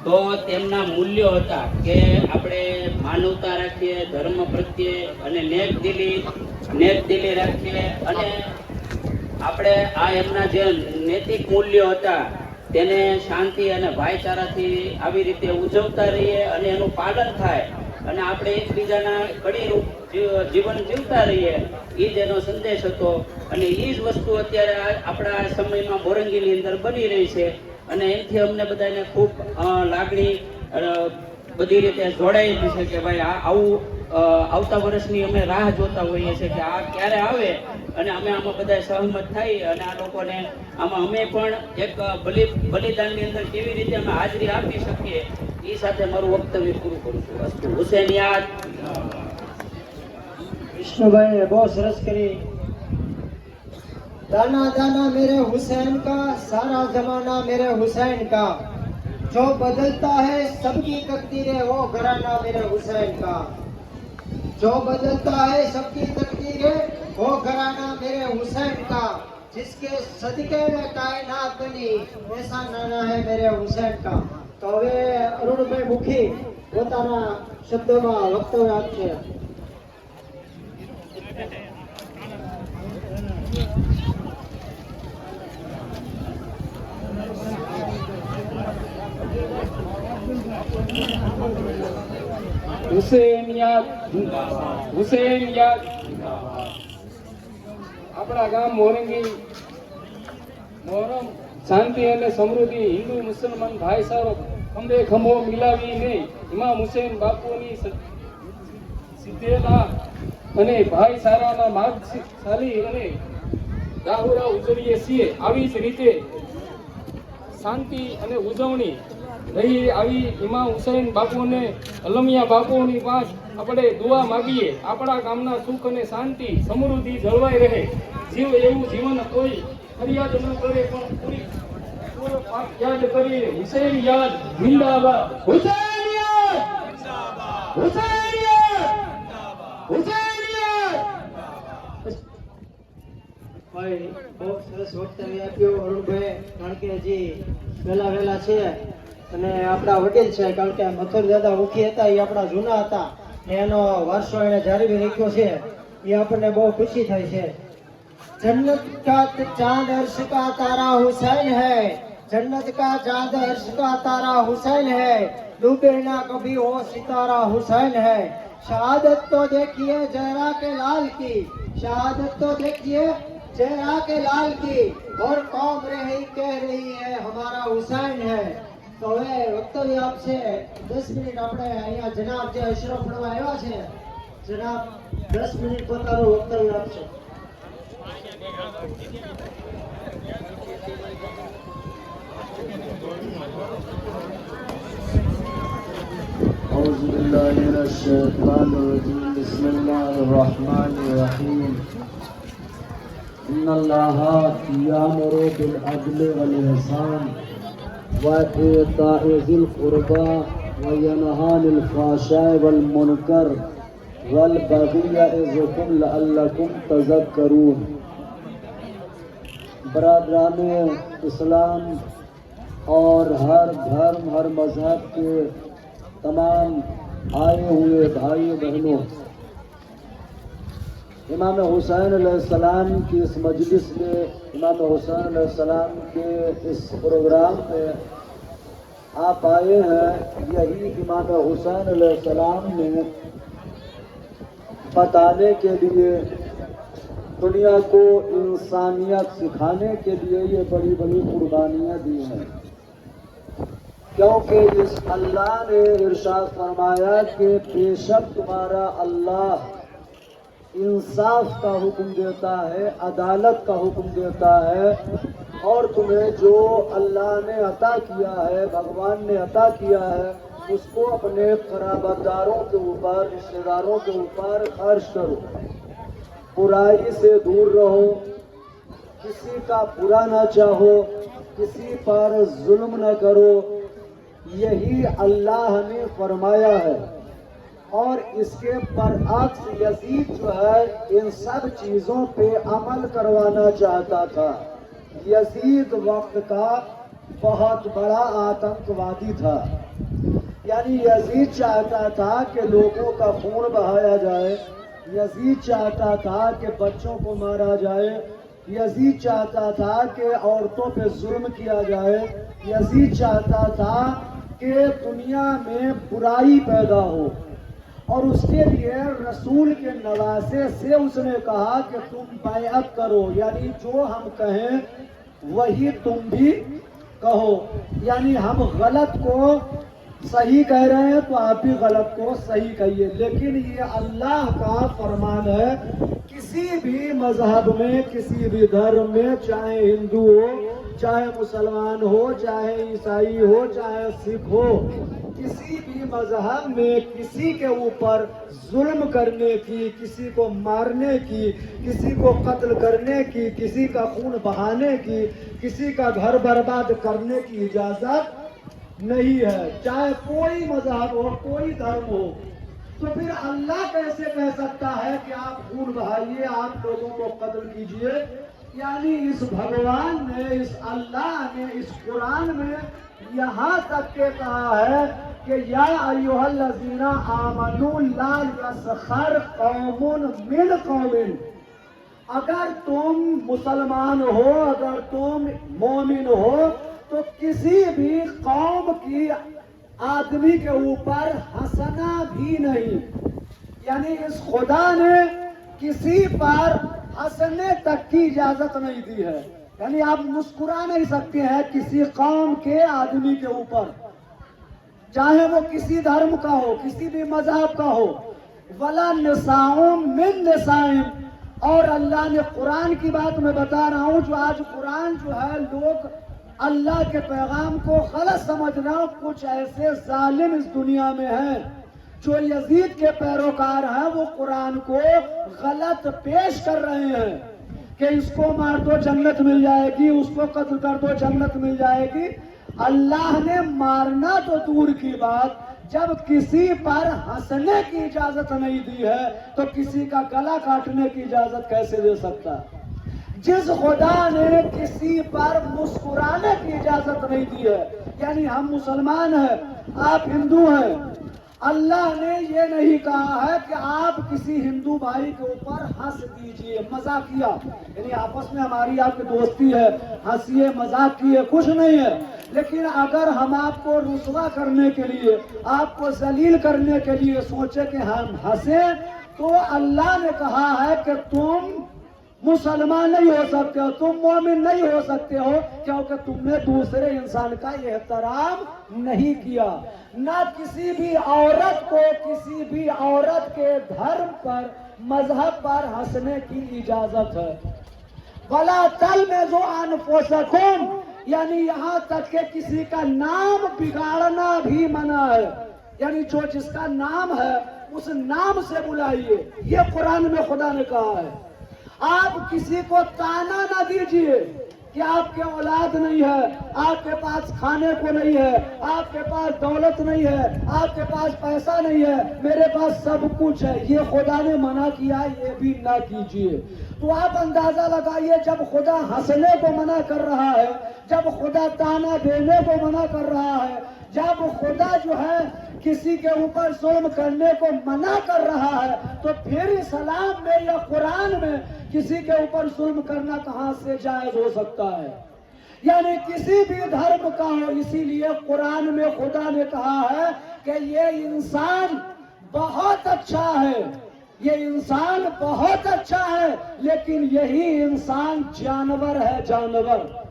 તો તેમના મૂલ્યો હતા કે આપણે માનવતા રાખીએ, ધર્મ પ્રત્યે અને નેકદિલી રાખીએ, અને આપણે આ એમના જે નૈતિક મૂલ્યો હતા તેને શાંતિ અને ભાઈચારાથી આવી રીતે ઉજવતા રહીએ અને એનું પાલન થાય અને આપણે એકબીજાના કડીરૂપ જીવન જીવતા રહીએ, એ જ એનો સંદેશ હતો. અને એ જ વસ્તુ અત્યારે આપણા સમયમાં મોરંગીની અંદર બની રહી છે. અને એનાથી અમને બધાને ખૂબ લાગણી બધી રીતે જોડાયેલી છે કે ભાઈ આવું આવતા વર્ષની અમે રાહ જોતા હોઈએ છીએ કે આ ક્યારે આવે અને અમે આમાં બધા સહમત થઈ અને આ લોકોને આમાં અમે પણ એક બલિદાનની અંદર કેવી રીતે અમે હાજરી આપી શકીએ, એ સાથે મારું વક્તવ્ય પૂરું કરું છું. અસ્તુ. હુસેન યાદ. વિષ્ણુભાઈ બહુ સરસ કરી. दाना दाना मेरे हुसैन का, सारा जमाना मेरे हुसैन का, जो बदलता है सबकी तकदीरें वो घराना मेरे हुसैन का, जो बदलता है सबकी तकदीरें वो घराना मेरे हुसैन का, जिसके सदके में कायनात बनी ऐसा नाना है मेरे हुसैन का. तो હવે અરુણભાઈ મુખી પોતાના શબ્દોમાં વક્તવ્ય આપશે. હુસેનિયાત, હુસેનિયાત. આપણા ગામ મોરંગી મોહરમ શાંતિ અને સમૃદ્ધિ, હિન્દુ મુસલમાન ભાઈચારો ખંભે ખંભો મિલાવીને ઇમામ હુસેન બાપુની સિદ્ધેલા અને ભાઈચારાના માર્ગ ચાલી અને દાહુરા ઉજવીએ છીએ. આવી જ રીતે શાંતિ અને ઉજવણી રહી આવી ઇમામ હુસૈન બાપુને, અલમિયા બાપુની પાસ આપણે દુઆ માગીએ. આપણા ગામના સુખ અને શાંતિ સમૃદ્ધિ જળવાઈ રહે. જીવ એવું જીવન કોઈ ફરિયાદ ન કરે પણ પૂરી યાદ કરીએ. હુસૈન યાદ જિંદાબાદ. હુસૈન યાદ જિંદાબાદ. હુસૈન યાદ જિંદાબાદ. હુસૈન યાદ. ભાઈ બહુ સરસ વક્તવ્ય આપ્યું અરુણભાઈ, કારણ કે હજી વહેલા છે અને આપણા વડીલ છે, કારણ કે મથુર દાદા મુખી હતા એ આપણા જૂના હતા ને એનો વારસો એને જાળવી રાખ્યો છે, એ આપણને બહુ ખુશી થાય છે. जन्नत का चांद अर्श का तारा हुसैन है, जन्नत का चांद अर्श का तारा हुसैन है, डूबे ना कभी वो सितारा हुसैन है. शहादत तो देखिए जहरा के लाल की, शहादत तो देखिए जहरा के लाल की, और कौम रही कह रही है हमारा हुसैन है. તો હવે વક્તવ્ય આપશે 10 મિનિટ. આપણે અહીંયા જનાબ જે અશરફ ફળવા આવ્યા છે, જનાબ 10 મિનિટ પોતાનું વક્તવ્ય આપશે. أعوذ بالله من الشيطان الرجيم بسم الله الرحمن الرحيم إن الله يأمر بالعدل والإحسان وإيتاء ذي القربى وينهى عن الفحشاء والمنكر والبغي يعظكم لعلكم تذكرون. बरादरान इस्लाम और हर धर्म हर मजहब के तमाम आए हुए भाई बहनों, इमाम हुसैन अलैहिस्सलाम की इस मजलिस में, इमाम हुसैन अलैहिस्सलाम के इस प्रोग्राम में आप आए हैं. यही इमाम हुसैन अलैहिस्सलाम ने बताने के लिए, दुनिया को इंसानियत सिखाने के लिए ये बड़ी बड़ी कुर्बानियाँ दी हैं. क्योंकि इस अल्लाह ने इरशाद फरमाया कि बेशक तुम्हारा अल्लाह इंसाफ का हुक्म देता है, अदालत का हुक्म देता है, और तुम्हें जो अल्लाह ने अता किया है, भगवान ने अता किया है, उसको अपने क़राबादारों के ऊपर, रिश्तेदारों के ऊपर खर्च करो. बुराई से दूर रहो, किसी का बुरा ना चाहो, किसी पर जुल्म न करो, यही अल्लाह ने फरमाया है। और इसके बरअक्स यजीद जो है इन सब चीज़ों पे अमल करवाना चाहता था। यजीद वक्त का बहुत बड़ा आतंकवादी था, यानी यजीद चाहता था कि लोगों का खून बहाया जाए, यजीद चाहता था कि बच्चों को मारा जाए, यजीद चाहता था कि औरतों पे जुल्म किया जाए, यजीद चाहता था कि दुनिया में बुराई पैदा हो। और उसके लिए रसूल के नवासे से उसने कहा कि तुम बैअत करो, यानी जो हम कहें वही तुम भी कहो, यानी हम गलत को सही कह रहे हैं तो आप भी गलत को सही कहिए। लेकिन ये अल्लाह का फरमान है, किसी भी मजहब में, किसी भी धर्म में, चाहे हिंदू हो, चाहे मुसलमान हो, चाहे ईसाई हो, चाहे सिख हो, किसी भी मजहब में किसी के ऊपर जुल्म करने की, किसी को मारने की, किसी को कत्ल करने की, किसी का खून बहाने की, किसी का घर बर्बाद करने की इजाजत नहीं है, चाहे कोई मजहब हो, कोई धर्म हो। तो फिर अल्लाह कैसे कह सकता है कि आप खून बहाइए, आप लोगों को कत्ल कीजिए? यानी इस भगवान ने, इस अल्लाह ने इस कुरान में यहाँ तक के कहा है कि या अय्युहल्लज़ीना आमनू ला यसखर कौमुन मिन कौमिन, अगर तुम मुसलमान हो, अगर तुम मोमिन हो, तो किसी भी कौम की आदमी के ऊपर हंसना भी नहीं। यानी इस खुदा ने किसी पर हंसने तक की इजाजत नहीं दी है, यानी आप मुस्कुरा नहीं सकते हैं किसी कौम के आदमी के ऊपर, चाहे वो किसी धर्म का हो, किसी भी मजहब का हो। वला निसाउम मिन निसाइम, और अल्लाह ने कुरान की बात मैं बता रहा हूँ, जो आज कुरान जो है लोग अल्लाह के पैगाम को गलत समझ रहे हैं। कुछ ऐसे जालिम इस दुनिया में हैं जो यजीद के पैरोकार हैं, वो कुरान को गलत पेश कर रहे हैं कि इसको मार दो जन्नत मिल जाएगी, उसको कत्ल कर दो जन्नत मिल जाएगी। अल्लाह ने मारना तो दूर की बात, जब किसी पर हंसने की इजाजत नहीं दी है तो किसी का गला काटने की इजाजत कैसे दे सकता? जिस खुदा ने किसी पर मुस्कुराने की इजाजत नहीं दी है, यानी हम मुसलमान हैं, आप हिंदू हैं, अल्लाह ने ये नहीं कहा है कि आप किसी हिंदू भाई के ऊपर हंस दीजिए, मजाक किया, यानी आपस में हमारी आपकी दोस्ती है, हंसिए, मजाक किए, कुछ नहीं है। लेकिन अगर हम आपको रुसवा करने के लिए, आपको जलील करने के लिए सोचे कि हम हंसे, तो अल्लाह ने कहा है कि तुम मुसलमान नहीं हो सकते हो, तुम मोमिन नहीं हो सकते हो, क्योंकि तुमने दूसरे इंसान का एहतराम नहीं किया। ना किसी भी औरत को किसी भी औरत के धर्म पर, मजहब पर हंसने की इजाजत है। वला तल में जो अनफुसकुम, यानी यहाँ तक के किसी का नाम बिगाड़ना भी मना है, यानी जो जिसका नाम है उस नाम से बुलाइए, ये कुरान में खुदा ने कहा है। आप किसी को ताना ना दीजिए कि आपके औलाद नहीं है, आपके पास खाने को नहीं है, आपके पास दौलत नहीं है, आपके पास पैसा नहीं है, मेरे पास सब कुछ है, ये खुदा ने मना किया, ये भी ना कीजिए। तो आप अंदाजा लगाइए, जब खुदा हंसने को मना कर रहा है, जब खुदा ताना देने को मना कर रहा है, जब खुदा जो है किसी के ऊपर जुल्म करने को मना कर रहा है, तो फिर इस्लाम में या कुरान में किसी के ऊपर जुल्म करना कहां से जायज हो सकता है? यानी किसी भी धर्म का हो। इसीलिए कुरान में खुदा ने कहा है कि ये इंसान बहुत अच्छा है, ये इंसान बहुत अच्छा है, लेकिन यही इंसान जानवर है, जानवर।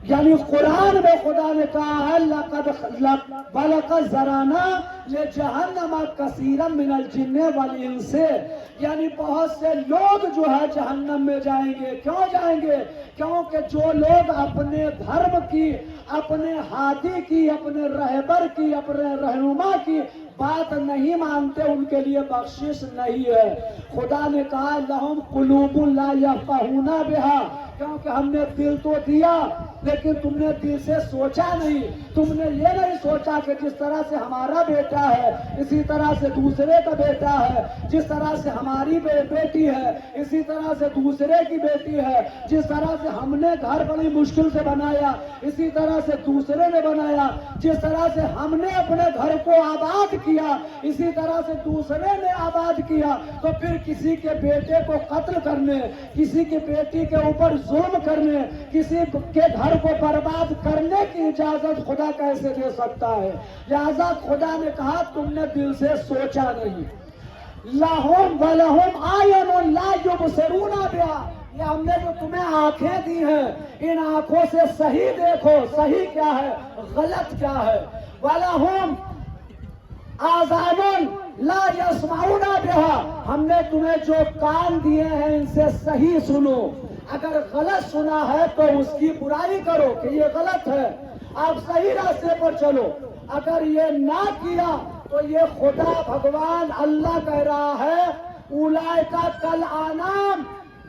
यानी कुरान में खुदा ने कहा है लक़द ज़राना ले जहन्नम कसीरम मिनल जिन्ने वल इंसे, यानी बहुत से लोग जो है जहन्नम में जाएंगे। क्यों जाएंगे? क्योंकि जो लोग अपने धर्म की, अपने हादी की, अपने रहबर की, अपने रहनुमा की बात नहीं मानते, उनके लिए बख्शिश नहीं है। खुदा ने कहा लहुम कुलूबुन ला यफ़क़हूना बिहा, क्योंकि हमने दिल तो दिया लेकिन तुमने दिल से सोचा नहीं। तुमने ये नहीं सोचा कि जिस तरह से हमारा बेटा है इसी तरह से दूसरे का बेटा है, जिस तरह से हमारी बेटी है इसी तरह से दूसरे की बेटी है, जिस तरह से हमने घर बड़ी मुश्किल से बनाया इसी तरह से दूसरे ने बनाया, जिस तरह से हमने अपने घर को आबाद किया इसी तरह से दूसरे ने आबाद किया। तो फिर किसी के बेटे को कत्ल करने, किसी की बेटी के ऊपर जुल्म करने, किसी के घर को बर्बाद करने की इजाजत खुदा कैसे दे सकता है? लिहाजा खुदा ने कहा तुमने दिल से सोचा नहीं। लहुम वलहुम आयनुन ला युबसिरूना बिहा, ये हमने जो तुम्हें आंखें दी हैं इन आंखों से सही देखो, सही क्या है गलत क्या है। वलहुम आज़ानुन ला यस्माऊना बिहा, हमने तुम्हें जो कान दिए हैं इनसे सही सुनो। अगर गलत सुना है तो उसकी बुराई करो कि ये गलत है, आप सही रास्ते पर चलो। अगर ये ना किया तो ये खुदा भगवान अल्लाह कह रहा है उलाइका कल आनाम,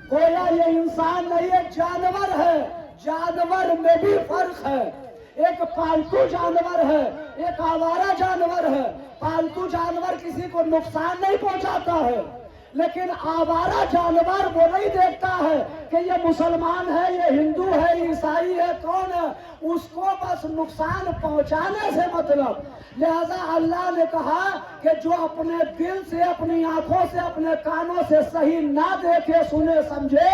गोया ये इंसान नहीं है जानवर है। जानवर में भी फर्क है, एक पालतू जानवर है एक आवारा जानवर है। पालतू जानवर किसी को नुकसान नहीं पहुंचाता है, लेकिन आवारा जानवर वो नहीं देखता है कि ये मुसलमान है ये हिंदू है ईसाई है कौन है, उसको बस नुकसान पहुंचाने से मतलब। लिहाजा अल्लाह ने कहा कि जो अपने दिल से अपनी आंखों से अपने कानों से सही ना देखे सुने समझे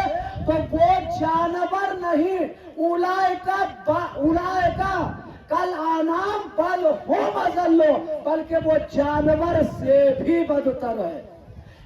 तो वो जानवर नहीं, उलाइका कल आनाम बल हुम अज़ल्लो, बल्कि वो जानवर से भी बदतर है।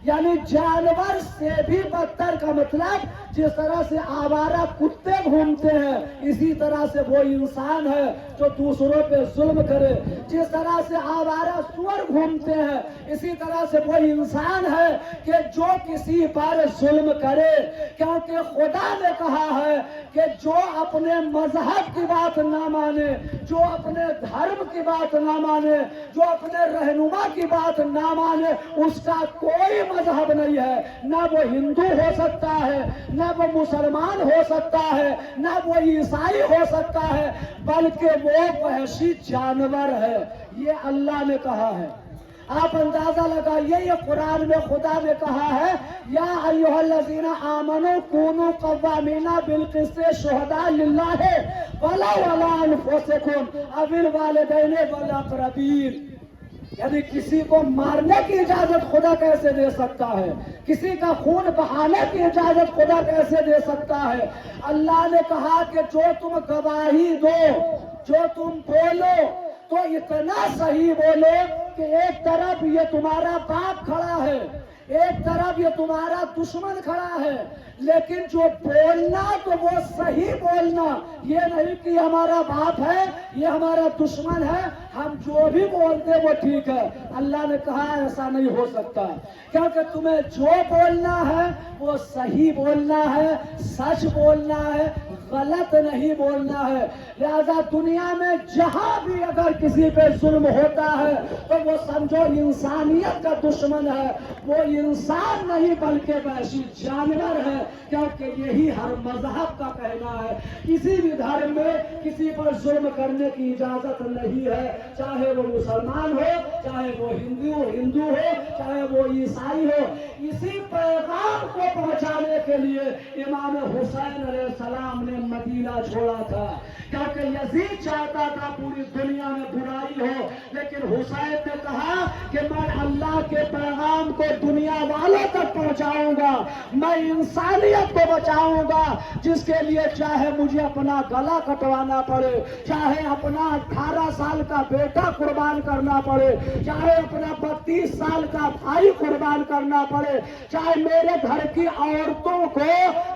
यानी जानवर से भी बदतर का मतलब जिस तरह से आवारा कुत्ते घूमते हैं इसी तरह से वो इंसान है जो दूसरों पे जुल्म करे। जिस तरह से आवारा सुअर घूमते हैं इसी तरह से वो इंसान है कि जो किसी पर जुल्म करे। क्योंकि खुदा ने कहा है कि जो अपने मजहब की बात ना माने, जो अपने धर्म की बात ना माने, जो अपने रहनुमा की बात ना माने उसका कोई मजहब नहीं है। ना वो हिंदू हो सकता है, ना वो मुसलमान हो सकता है, ना वो ईसाई हो सकता है, बल्कि वो वहशी जानवर है। ये अल्लाह ने कहा है। आप अंदाजा लगाइए ये कुरान में खुदा ने कहा है या अय्युहल्लज़ीना आमनू कूनू क़व्वामीना बिलक़िस्त शुहदा लिल्लाहि वला अला अनफुसिकुम अविल वालिदैनि वल अक़रबीन। यानी किसी को मारने की इजाजत खुदा कैसे दे सकता है, किसी का खून बहाने की इजाजत खुदा कैसे दे सकता है। अल्लाह ने कहा कि जो तुम गवाही दो, जो तुम बोलो तो इतना सही बोलो कि एक तरफ ये तुम्हारा बाप खड़ा है, एक तरफ ये तुम्हारा दुश्मन खड़ा है, लेकिन जो बोलना तो वो सही बोलना, ये नहीं कि हमारा बाप है ये हमारा दुश्मन है, हम जो भी बोलते वो ठीक है। अल्लाह ने कहा ऐसा नहीं हो सकता, क्योंकि तुम्हें जो बोलना है वो सही बोलना है, सच बोलना है, गलत नहीं बोलना है। लिहाजा दुनिया में जहां भी अगर किसी पे जुल्म होता है तो वो समझो इंसानियत का दुश्मन है, वो इंसान नहीं बल्कि वैसी जानवर है। क्योंकि यही हर मजहब का कहना है, किसी भी धर्म में किसी पर जुल्म करने की इजाजत नहीं है, चाहे वो मुसलमान हो, चाहे वो हिंदू हो, चाहे वो ईसाई हो। इसी पैगाम को पहुंचाने के लिए इमाम हुसैन अलैहिस्सलाम ने मदीना छोड़ा था, क्योंकि यजीद चाहता था पूरी दुनिया में बुराई हो, लेकिन हुसैन ने कहा कि मैं अल्लाह के पैगाम को दुनिया वालों तक पहुंचाऊंगा, मैं इंसानियत को बचाऊंगा, जिसके लिए चाहे मुझे अपना गला कटवाना पड़े, चाहे अपना 18 साल का बेटा कुर्बान करना पड़े, चाहे अपना 32 साल का भाई कुर्बान करना पड़े, चाहे मेरे घर की औरतों को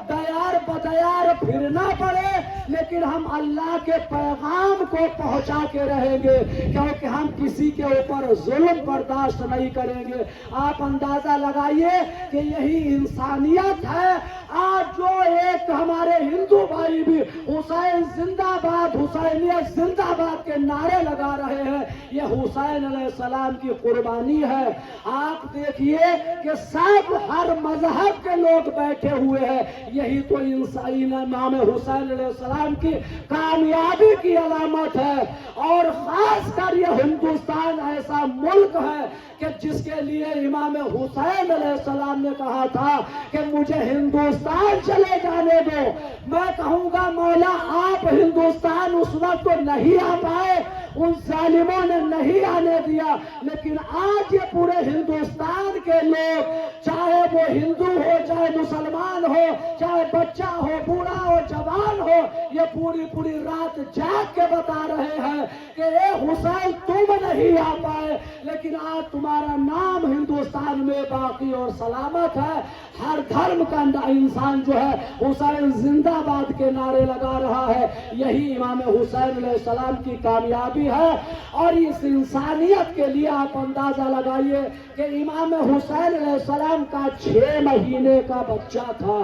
दयार बदयार फिरना पड़े, लेकिन हम अल्लाह के पैगाम को पहुंचा के रहेंगे, क्योंकि हम किसी के ऊपर जुल्म बर्दाश्त नहीं करेंगे। आप अंदाजा लगाइए कि यही इंसानियत है। आज जो एक हमारे हिंदू भाई भी हुसैन जिंदाबाद, हुसैनियत जिंदाबाद के नारे लगा रहे हैं। ये हुसैन अलैहिस्सलाम की कुर्बानी है। आप देखिए कि सब हर मजहब के लोग बैठे हुए हैं। यही तो इमाम हुसैन अलैहिस्सलाम की कामयाबी की अलामत है। और खासकर ये हिंदुस्तान ऐसा मुल्क है कि जिसके लिए इमाम हुसैन अलैहिस्सलाम ने कहा था कि मुझे हिंदुस्तान चले जाने दो। मैं कहूंगा मौला आप हिंदुस्तान उस वक्त तो नहीं आ पाए, उन जालिमों ने नहीं आने दिया, लेकिन आज ये पूरे हिंदुस्तान के लोग, चाहे वो हिंदू हो, चाहे मुसलमान हो, चाहे बच्चा हो, बूढ़ा हो, जवान हो, ये पूरी रात जाग के बता रहे हैं कि ए हुसैन तुम नहीं आ पाए, लेकिन आज तुम्हारा नाम हिंदुस्तान में बाकी और सलामत है। हर धर्म का इंसान जो है हुसैन जिंदाबाद के नारे लगा रहा है। यही इमाम हुसैन अलैहिस्सलाम की कामयाबी है। और इस इंसानियत के लिए आप अंदाजा लगाइए कि इमाम हुसैन अलैहिस्सलाम का 6 महीने का बच्चा था।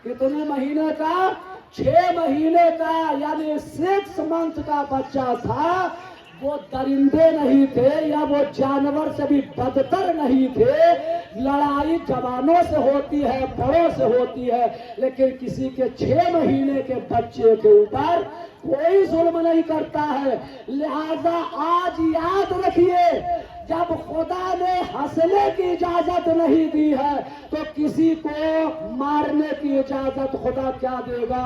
कितने महीने का? 6 महीने का, यानी 6 मंथ का बच्चा था। वो दरिंदे नहीं थे या वो जानवर से भी बदतर नहीं थे। लड़ाई जवानों से होती है, बड़ों से होती है, लेकिन किसी के 6 महीने के बच्चे के ऊपर कोई जुल्म नहीं करता है। लिहाजा आज याद रखिए, जब खुदा ने हंसने की इजाजत नहीं दी है तो किसी को मारने की इजाजत खुदा क्या देगा।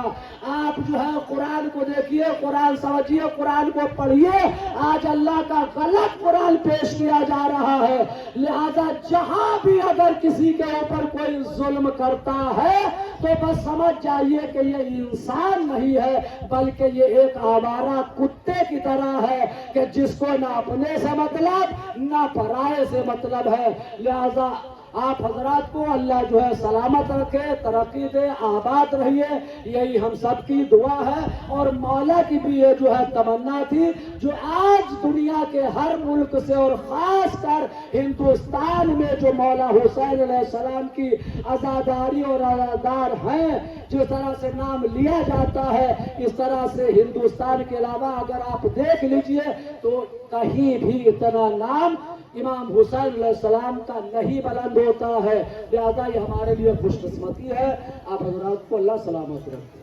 आप जो है कुरान को देखिए, कुरान समझिए, कुरान को पढ़िए। आज अल्लाह का गलत कुरान पेश किया जा रहा है। लिहाजा जहां भी अगर किसी के ऊपर कोई जुल्म करता है तो बस समझ जाइए कि ये इंसान नहीं है, बल्कि ये एक आवारा कुत्ते की तरह है कि जिसको ना अपने से मतलब ना पराये से मतलब है। लिहाजा आप हजरात को अल्लाह जो है सलामत रखे, तरक्की दे, आबाद रहिए, यही हम सबकी दुआ है। और मौला की भी ये जो है तमन्ना थी, जो आज दुनिया के हर मुल्क से और खास कर हिंदुस्तान में जो मौला हुसैन अलैहिस्सलाम की अज़ादारी और अज़ादार हैं, जिस तरह से नाम लिया जाता है, इस तरह से हिंदुस्तान के अलावा अगर आप देख लीजिए तो कहीं भी इतना नाम इमाम हुसैन अलैहिस्सलाम का नहीं बुलंद होता है। लिहाजा ये हमारे लिए खुशकिस्मती है। आप हजरात को अल्लाह सलामत रखे।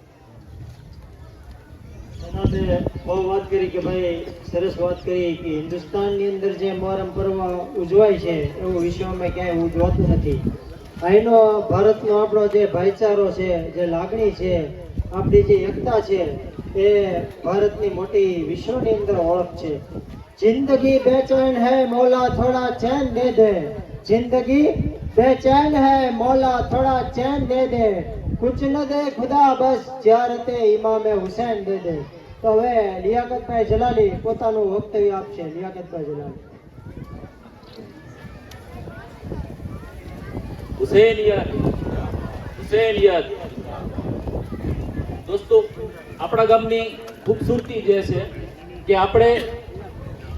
બહુ વાત કરી કે ભાઈ સરસ વાત કરી કે હિન્દુસ્તાનની અંદર જે મોહરમ પર્વ ઉજવાય છે એવું વિશ્વમાં ક્યાંય ઉજવાતું નથી। અહીંનો ભારતનો આપણો જે ભાઈચારો છે, જે લાગણી છે, આપણી જે એકતા છે, એ ભારતની મોટી વિશ્વની અંદર ઓળખ છે। जिंदगी बेचैन है मौला थोड़ा चैन दे दे, जिंदगी बेचैन है मौला थोड़ा चैन दे दे, कुछ न दे खुदा बस जियारते इमाम हुसैन दे दे। तो હવે લિયાકતભાઈ જલાલી પોતાનું વક્તવ્ય આપશે। લિયાકતભાઈ જલાલી। હુસૈનિયત દોસ્તો, આપણા ગામની ખૂબસૂરતી જે છે કે આપણે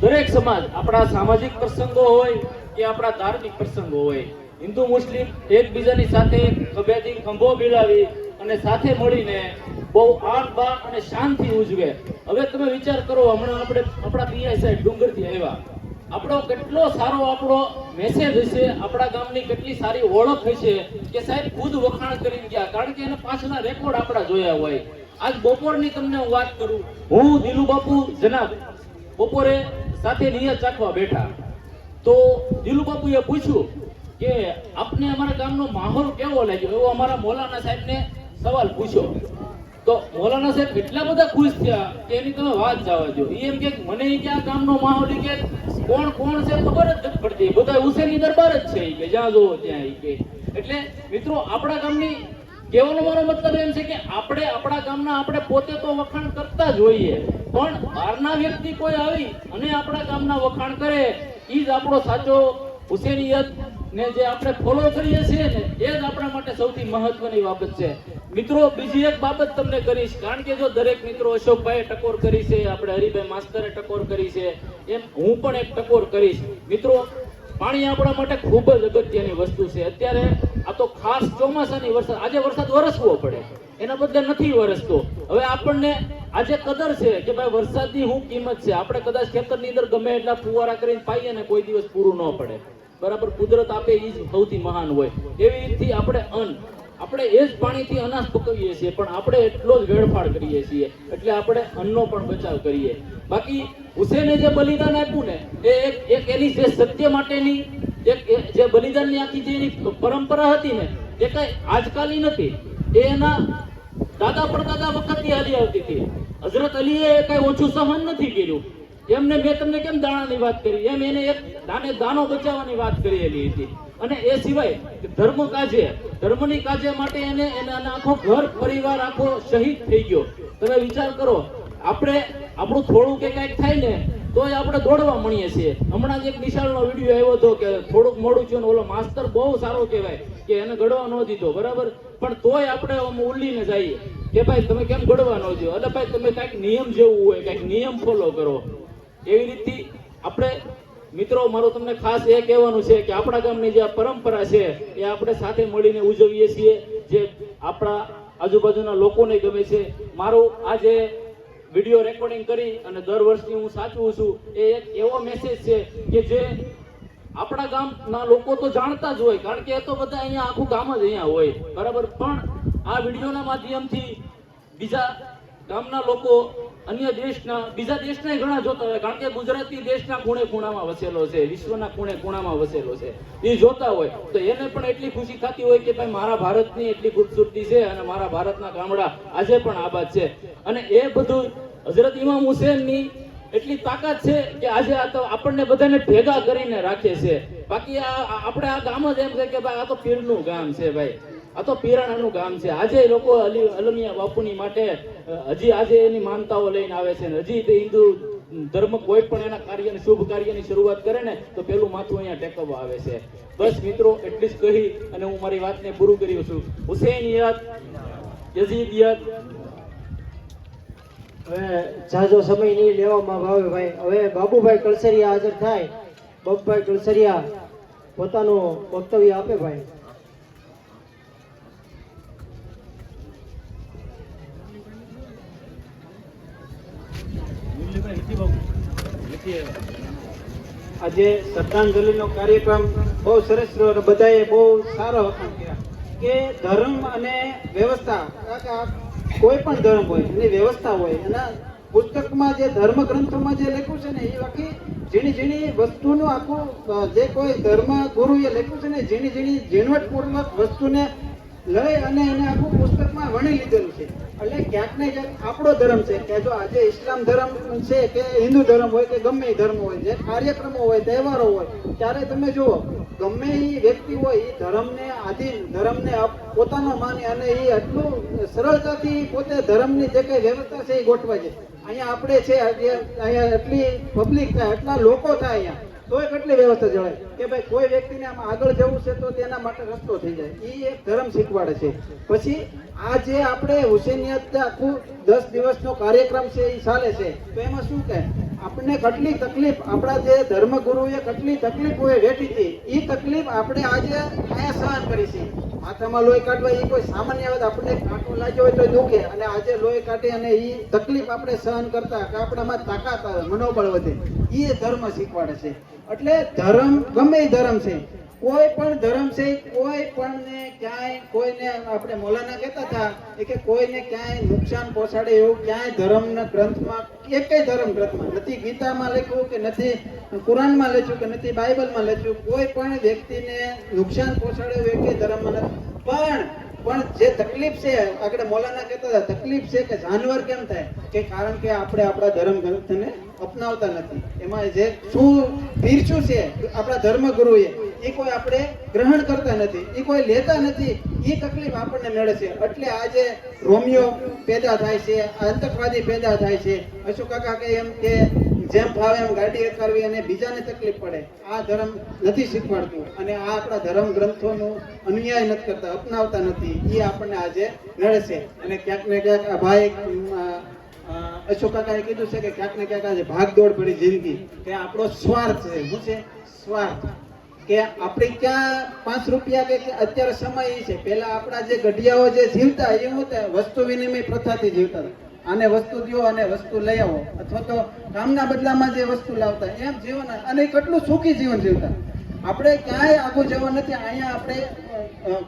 દરેક સમાજ, આપણા સામાજિક પ્રસંગો હોય કે આપણા ધાર્મિક પ્રસંગો હોય, હિન્દુ મુસ્લિમ એકબીજાની સાથે ખભેથી ખંભો મિલાવી અને સાથે મળીને બહુ આન બાન અને શાનથી ઉજવે। હવે તમે વિચાર કરો, હમણાં આપણે આપણા પીઆઈ સાહેબ ડુંગરથી આવ્યા, આપણો કેટલો સારો આપણો મેસેજ હશે, આપણા ગામની કેટલી સારી ઓળખ હશે કે સાહેબ ખુદ વખાણ કરીને ગયા, કારણ કે એના પાછળના રેકોર્ડ આપણા જોયા હોય। આજ બપોરની તમને હું વાત કરું, હું દિલુ બાપુ જનાબ બપોરે સાથે નિયત ચાખવા બેઠા તો દિલુ બાપુએ પૂછ્યું કે આપને અમારા ગામનો માહોલ કેવો લાગ્યો, એવો અમારા મૌલાના સાહેબને સવાલ પૂછ્યો। તો મૌલાના સાહેબ એટલા બધા ખુશ થયા કે એની તમે વાત જવા દો। એમ કે મને કે આ ગામનો માહોલ કે કોણ કોણ છે ખબર જ નથી પડતી, બધા હુસૈની દરબાર જ છે કે જ્યાં જોવો ત્યાં કે। એટલે મિત્રો આપણા ગામની કહેવાનો મારો મતલબ એમ છે કે આપણે આપણા ગામના આપણે પોતે તો વખાણ કરતા જ હોઈએ, પણ બહારના વ્યક્તિ કોઈ આવી અને આપણા ગામના વખાણ કરે, એ જ આપણો સાચો હુસૈનિયત ને જે આપણે ફોલો કરીએ છીએ ને એ જ આપણા માટે સૌથી મહત્વની બાબત છે। મિત્રો બીજી એક બાબત તમને કરીશ, કારણ કે જો દરેક મિત્રો અશોકભાઈએ ટકોર કરી છે, આપણે હરિભાઈ માસ્તરે ટકોર કરી છે, એમ હું પણ એક ટકોર કરીશ। મિત્રો પાણી આપણા માટે ખૂબ જ અગત્યની વસ્તુ છે। અત્યારે આ તો ખાસ ચોમાસાની વરસાદ, આજે વરસાદ વરસવો પડે, એના બદલે નથી વરસતો. હવે આપણને આજે કદર છે કે ભાઈ વરસાદની શું કિંમત છે. આપણે કદાચ ખેતરની અંદર ગમે એટલા ફુવારા કરીને પાઈએ ને કોઈ દિવસ પૂરું ન પડે, બરાબર. કુદરત આપે એ જ સૌથી મહાન હોય. એવી રીતથી આપણે એ જ પાણીથી અનાજ પકવીએ છીએ, પણ આપણે એટલો જ વેડફાડ કરીએ છીએ, એટલે આપણે અન્નનો પણ બચાવ કરીએ. બાકી હુસેને જે બલિદાન આપ્યું ને એ એક એની જે સત્ય માટેની જે બલિદાનની આખી જે એની પરંપરા હતી ને એ કઈ આજકાલની નથી, એ એના દાદા પરદાદા વખતથી હાલી આવતી હતી. હઝરત અલીએ કઈ ઓછું સહન નથી કર્યું. એમને મેં તમને કેમ દાણાની વાત કરી, એમ એને એક દાનો બચાવવાની વાત કરેલી હતી. અને એ સિવાય ધર્મની કાજે માટે એને આખો ઘર પરિવાર આખો શહીદ થઈ ગયો. તમે વિચાર કરો, આપણે આપણું થોડું કે કંઈક થાય ને તોય આપણે દોડવા મળીએ છીએ. હમણાં જ એક નિશાળનો વિડીયો આવ્યો હતો કે થોડુંક મોડું થયું ને ઓલો માસ્તર બહુ સારો કહેવાય કે એને ગળવા ન દીધો, બરાબર, પણ તોય આપણે ઉલ્લીને જઈએ કે ભાઈ તમે કેમ ગળવા ન દો. એટલે ભાઈ તમે કંઈક નિયમ જેવું હોય, કંઈક નિયમ ફોલો કરો. એવી રીતથી આપણે મિત્રો, મારું તમને ખાસ એ કહેવાનું છે કે આપણા ગામની જે પરંપરા છે એ આપણે સાથે મળીને ઉજવીએ છીએ, જે આપણા આજુબાજુના લોકોને ગમે છે. મારું આ જે વિડીયો રેકોર્ડિંગ કરી અને દર વર્ષની હું સાચવું છું એ એક એવો મેસેજ છે કે જે આપણા ગામના લોકો તો જાણતા જ હોય, કારણ કે એ તો બધા અહીંયા આખું ગામ જ અહીંયા હોય, બરાબર. પણ આ વિડીયોના માધ્યમથી બીજા ગામના લોકો, અન્ય દેશના, બીજા દેશના ઘણા જોતા હોય, કારણ કે ગુજરાતી દેશના ખૂણે ખૂણામાં વસેલો છે, વિશ્વના ખૂણે ખૂણામાં વસેલો છે. એ જોતા હોય તો એને પણ એટલી ખુશી થતી હોય કે ભાઈ મારા ભારતની એટલી ખૂબસૂરતી છે અને મારા ભારતના ગામડા આજે પણ આબાદ છે. અને એ બધું હઝરત ઇમામ હુસેનની એટલી તાકાત છે કે આજે આ તો આપણને બધાને ભેગા કરીને રાખે છે. બાકી આપણે આ ગામ જ એમ છે કે ભાઈ આ તો પીરનું ગામ છે, ભાઈ આ તો પીરાણાનું ગામ છે. આજે લોકો અલમિયા બાપુની માટે હજી આજે એની માનતાઓ લઈને આવે છે ને હજી તે હિન્દુ ધર્મ કોઈ પણ એના કાર્યની શુભ કાર્યની શરૂઆત કરે ને તો પેલું માથું અહીંયા ટેકવવા આવે છે. બસ મિત્રો, એટલી જ કહી અને હું મારી વાતને પૂરું કર્યું છું. હુસૈનિયત, યઝીદિયત. હવે જાજો સમય નહીં લેવામાં ભાવે ભાઈ. હવે બાબુભાઈ કલસરિયા હાજર થાય. બાબુભાઈ કલસરિયા પોતાનું વક્તવ્ય આપે ભાઈ. આજે શ્રદ્ધાંજલિનો કાર્યક્રમ બહુ સરસ રહ્યો. બધાએ બહુ સારો કે ધર્મ અને વ્યવસ્થા, કોઈ પણ ધર્મ હોય એની વ્યવસ્થા હોય. એના પુસ્તકમાં જે ધર્મ ગ્રંથોમાં જે લખ્યું છે ને એ આખી ઝીણી ઝીણી વસ્તુનું આખું જે કોઈ ધર્મ ગુરુએ લખ્યું છે ને ઝીણી ઝીણી ઝીણવટપૂર્વક વસ્તુને લઈ અને એને આખું પુસ્તકમાં વણી લીધેલું છે. એટલે ક્યાંક ને ક્યાંક આપણો ધર્મ છે કે જો આજે ઇસ્લામ ધર્મ છે કે હિન્દુ ધર્મ હોય કે ગમે એ ધર્મ હોય, જે કાર્યક્રમો હોય, તહેવારો હોય, ત્યારે તમે જુઓ ગમે એ વ્યક્તિ હોય એ ધર્મને આધીન, ધર્મને પોતાનો માને અને એ એટલું સરળતાથી પોતે ધર્મની જે કઈ વ્યવસ્થા છે એ ગોઠવાય છે. અહીંયા આપણે છે, અહીંયા એટલી પબ્લિક થાય, એટલા લોકો થાય અહીંયા તોય કેટલી વ્યવસ્થા જળવાય કે ભાઈ કોઈ વ્યક્તિને આમાં આગળ જવું છે તો તેના માટે રસ્તો થઈ જાય. એ એક ધર્મ શીખવાડે છે. પછી આ જે આપણે હુસેનિયત આખું 10 દિવસનો કાર્યક્રમ છે એ ચાલે છે તો એમાં શું કહે આપણને કેટલી તકલીફ, આપણા જે ધર્મગુરુએ કેટલી તકલીફો એ વેઠી હતી એ તકલીફ આપણે આજે અહીંયા સહન કરી છે. માથામાં લોહી કાઢવા એ કોઈ સામાન્ય વાત, આપણને કાંટો લાગ્યો હોય તો દુખે અને આજે લોહી કાઢી અને એ તકલીફ આપણે સહન કરતા કે આપણામાં તાકાત આવે, મનોબળ વધે, એ ધર્મ શીખવાડે છે. એટલે ધર્મ ગમે એ ધર્મ છે, કોઈ પણ ધર્મ છે, કોઈ પણ ક્યાંય કોઈને આપણે મૌલાના કહેતા હતા કે કોઈને ક્યાંય નુકસાન પહોંચાડે એવું ક્યાંય ધર્મના ગ્રંથમાં, એકેય ધર્મ ગ્રંથમાં નથી, ગીતામાં લખ્યું કે નથી કુરાનમાં લખ્યું કે નથી બાઇબલમાં લખ્યું, કોઈ પણ વ્યક્તિને નુકસાન પહોંચાડે એવું એકેય ધર્મમાં નથી. પણ જે તકલીફ છે, આગળ મૌલાના કહેતા હતા તકલીફ છે કે જાનવર કેમ થાય કે કારણ કે આપણે આપણા ધર્મ ગ્રંથને અપનાવતા નથી. એમાં જે શું પીરછું છે આપણા ધર્મગુરુએ એ કોઈ આપણે ગ્રહણ કરતા નથી, એ કોઈ લેતા નથી, એ તકલીફ આપણને મળે છે. એટલે આજે રોમિયો પેદા થાય છે, આતંકવાદી પેદા થાય છે. અશોક કાકા કે એમ કે જેમ ફાવે એમ ગાડી હકારવી અને બીજાને તકલીફ પડે, આ ધર્મ નથી શીખવાડતું અને આ આપણા ધર્મ ગ્રંથોનું અન્યાય નથી કરતા, અપનાવતા નથી. એ આપણને આજે નડે છે. અને ક્યાંક ને ક્યાંક આ ભાઈ અશોક કાકાએ કીધું છે કે ક્યાંક ને ક્યાંક આજે ભાગદોડ ભરી જિંદગી કે આપણો સ્વાર્થ છે. શું છે? સ્વાર્થ. કે આપણે ક્યાં 5 રૂપિયા કે અત્યારે સમય એ છે, પહેલા આપણા જે ગઢિયાઓ જે જીવતા એ હતા વસ્તુ વિનિમય પ્રથાથી જીવતા હતા. આને વસ્તુ દો અને વસ્તુ લઈ આવો, અથવા તો કામના બદલામાં જે વસ્તુ લાવતા એમ જીવન, અને કેટલું સુખી જીવન જીવતા. આપણે ક્યાંય આગળ જવા નથી. અહીંયા આપણે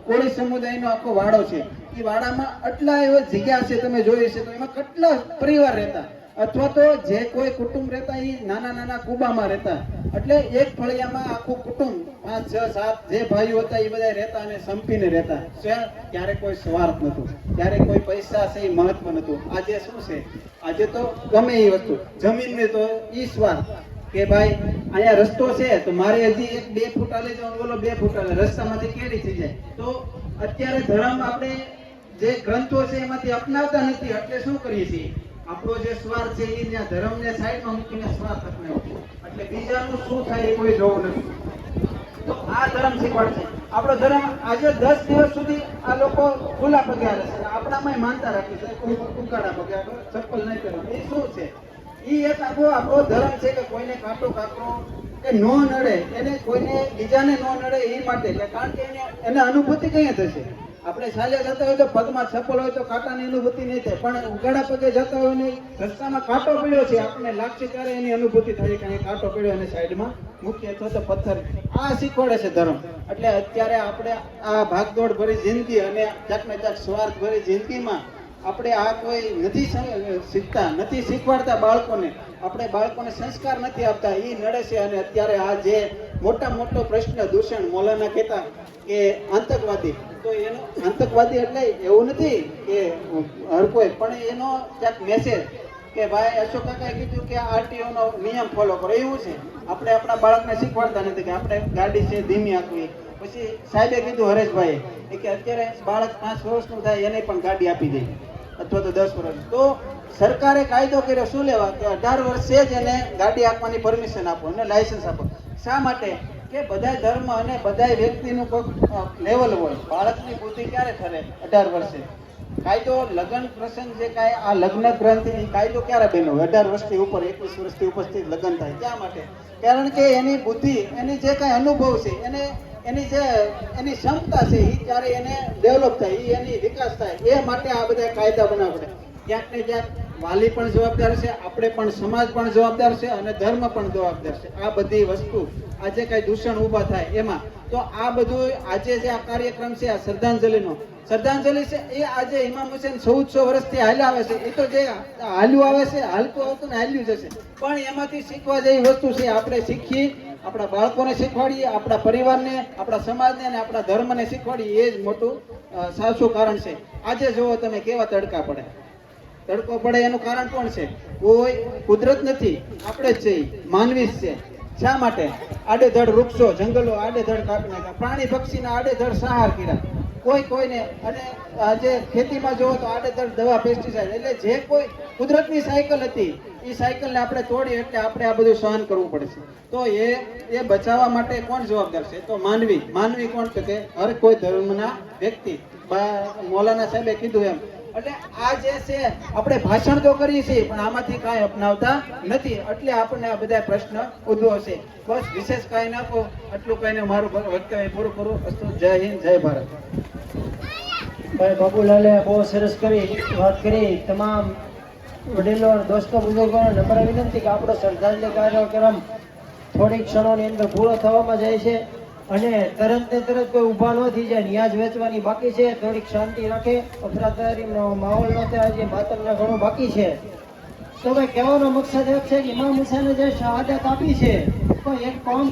કોળી સમુદાયનો આખો વાડો છે, એ વાડામાં આટલા એવા જગ્યા છે, તમે જોઈ છે તો એમાં કેટલા પરિવાર રહેતા, અથવા તો જે કોઈ કુટુંબ રહેતા એ નાના નાના કુબામાં રહેતા. એટલે એક ફળિયામાં આખું કુટુંબ 5, 6, 7 જે ભાઈઓ હતા એ બધા રહેતા અને સંપીને રહેતા. ત્યારે કોઈ સ્વાર્થ નતું, ત્યારે કોઈ પૈસા છે એ મહત્વ નતું. આજે શું છે? આજે તો ગમે એ વસ્તુ, જમીનને તો ઈ સ્વાર્થ કે ભાઈ અહીંયા રસ્તો છે તો મારે હજી 1-2 ફૂટ આલે જવાનું, બોલો 2 ફૂટ આલે, રસ્તામાંથી કેડી થઈ જાય. તો અત્યારે ધર્મ આપણે જે ગ્રંથો છે એમાંથી અપનાવતા નથી. એટલે શું કરીએ છીએ? આપણો જે સ્વાર્થ છે એ ત્યાં ધર્મને સાઈડમાં મૂકીને સ્વાર્થ અપનાવ્યો. એટલે બીજાનું શું થાય એ કોઈ જોવું નથી. તો આ ધર્મ શીખવાડશે. આપણો ધર્મ આજે 10 દિવસ સુધી આ લોકો ખુલ્લા પગે હાલે છે. આપણામાં માનતા રાખી છે, કોઈ ઉકાળા પગે ચપ્પલ નહીં પહેરવા. એ શું છે? એ એક આપણો ધર્મ છે કે કોઈને કાંટો કાકરો કે નો નડે, એને કોઈને બીજાને નો નડે એ માટે, કારણ કે એને અનુભૂતિ કઈ થશે. આપણે ચાલ્યા જતા હોય તો પગમાં ચપ્પલ હોય તો કાંટાની અનુભૂતિ નહીં થાય, પણ ઉગાડા પગે જતા હોય ને રસ્તામાં કાંટો પડ્યો છે આપણને લાગશે ત્યારે એની અનુભૂતિ થાય કે અહીં કાંટો પડ્યો અને સાઈડમાં મૂકીએ અથવા તો પથ્થર. આ શીખવાડે છે ધર્મ. એટલે અત્યારે આપણે આ ભાગદોડ ભરી જિંદગી અને ક્યાંક ને ક્યાંક સ્વાર્થ ભરી જિંદગીમાં આપણે આ કોઈ નથી શીખતા, નથી શીખવાડતા બાળકોને. આપણે બાળકોને સંસ્કાર નથી આપતા, એ નડે છે. અને અત્યારે આ જે મોટો પ્રશ્ન દૂષણ મૌલાના કહેતા કે આતંકવાદી, તો એનો આતંકવાદી એટલે એવું નથી કે હર કોઈ, પણ એનો ક્યાંક મેસેજ કે ભાઈ અશોક કાકાએ કીધું કે આરટીઓ નો નિયમ ફોલો કરો, એવું છે. આપણે આપણા બાળકને શીખવાડતા નથી કે આપણે ગાડી છે ધીમી આપવી. પછી સાહેબે કીધું હરેશભાઈ કે અત્યારે બાળક 5 વર્ષનું થાય એને પણ ગાડી આપી દે, અથવા તો 10 વર્ષ. તો સરકારે કાયદો કર્યો શું લેવા કે 18 વર્ષે જ એને ગાડી આપવાની પરમિશન આપો અને લાયસન્સ આપો. શા માટે? કે બધા ધર્મ અને બધા વ્યક્તિનું કોઈ લેવલ હોય. બાળકની બુદ્ધિ ક્યારે ઠરે? 18 વર્ષે. કાયદો લગ્ન પ્રસંગ જે કાંઈ આ લગ્ન ગ્રંથ એ કાયદો ક્યારે બન્યો? 18 વર્ષથી ઉપર, 21 વર્ષથી ઉપરથી લગ્ન થાય. ક્યાં માટે? કારણ કે એની બુદ્ધિ, એની જે કાંઈ અનુભવ છે, એની એની ક્ષમતા છે એ ત્યારે એને ડેવલપ થાય, એ એની વિકાસ થાય. એ માટે આ બધા કાયદા બનાવવા પડે. ક્યાંક ને ક્યાંક વાલી પણ જવાબદાર છે, આપણે પણ, સમાજ પણ જવાબદાર છે અને ધર્મ પણ જવાબદાર છે. આ બધી વસ્તુ આજે કઈ દૂષણ ઊભા થાય એમાં. તો આ બધું આજે જે આ કાર્યક્રમ છે, આ શ્રદ્ધાંજલિ છે, એ આજે ઇમામ હુસેન 1400 વર્ષથી હાલ્યા આવે છે. એ તો જે હાલ્યું આવે છે, હાલતું આવતું ને હાલ્યું જશે, પણ એમાંથી શીખવા જેવી વસ્તુ છે. આપણે શીખી, આપણા બાળકોને શીખવાડીએ, આપણા પરિવારને, આપણા સમાજને અને આપણા ધર્મને શીખવાડીએ. એ જ મોટું સાચું કારણ છે. આજે જુઓ તમે કેવા તડકા પડે, તડકો પડે એનું કારણ કોણ છે? કોઈ કુદરત નથી, આપણે જ છે, માનવી જ છે. શા માટે? આડેધડ વૃક્ષો, જંગલો આડેધડ કાપી નાખ્યા, પ્રાણી પક્ષીના આડેધડ સંહાર કર્યા, કોઈને. અને આજે ખેતીમાં જોવો તો આડેધડ દવા, પેસ્ટિસાઇડ. એટલે જે કોઈ કુદરતની સાયકલ હતી એ સાયકલને આપણે તોડી, એટલે આપણે આ બધું સહન કરવું પડે છે. તો એ બચાવવા માટે કોણ જવાબદાર છે? તો માનવી કોણ? તો કે હર કોઈ ધર્મના વ્યક્તિ. મૌલાના સાહેબે કીધું એમ. એટલે આ જે છે આપણે ભાષણ તો કરીએ છીએ પણ આમાંથી કાંઈ અપનાવતા નથી. એટલે આપણને આ બધા પ્રશ્ન ઉદ્ભવશે. બસ વિશેષ કાંઈ ના કહો, આટલું કહીને મારું વક્તવ્ય પૂરું કરું. જય હિન્દ, જય ભારત. ભાઈ બાબુલાલે બહુ સરસ વાત કરી. તમામ વડીલો, દોસ્તો, બુઝુર્ગોને નમ્ર વિનંતી કે આપણો શ્રદ્ધાંજલિ કાર્યક્રમ થોડીક ક્ષણોની અંદર પૂરો થવામાં જાય છે અને તરત ને તરત કોઈ ઊભા ન થઈ જાય. ન્યાજ વેચવાની બાકી છે, થોડીક શાંતિ રાખે, અફરાતફરીનો માહોલ ન થાય. આજે માતમને ઘણું બાકી છે. તો ભાઈ કહેવાનો મકસદ એક છે કે ઇમામ હુસૈને જે શહાદત આપી છે, કોઈ એક કોમ,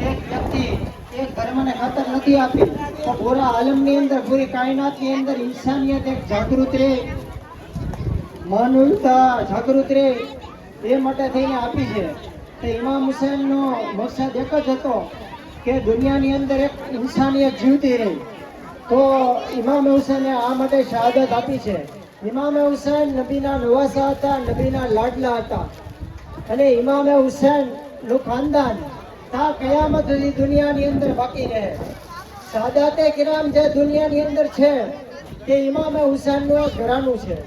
એક વ્યક્તિ, એક ધર્મને ખાતર નથી આપી, તો પૂરા આલમની અંદર, પૂરી કાયનાતની અંદર ઇન્સાનિયત એક જાગૃત રહે, માનવતા જાગૃત રહે, એ માટે થઈને આપી છે. તો ઇમામ હુસૈનનો મકસદ એક જ હતો કે દુનિયાની અંદર એક ઇન્સાનિયત જીવતી રહી. તો ઇમામ હુસૈને આ માટે શહાદત આપી છે. ઇમામ હુસૈન નબીના નવાસા હતા, નબીના લાડલા હતા. અને ઇમામ હુસૈનનું ખાનદાન તા કયામત સુધી દુનિયાની અંદર બાકી રહે. સાદાતે કિરામ જે દુનિયાની અંદર છે તે ઇમામ હુસૈનનું ઘરાનું છે.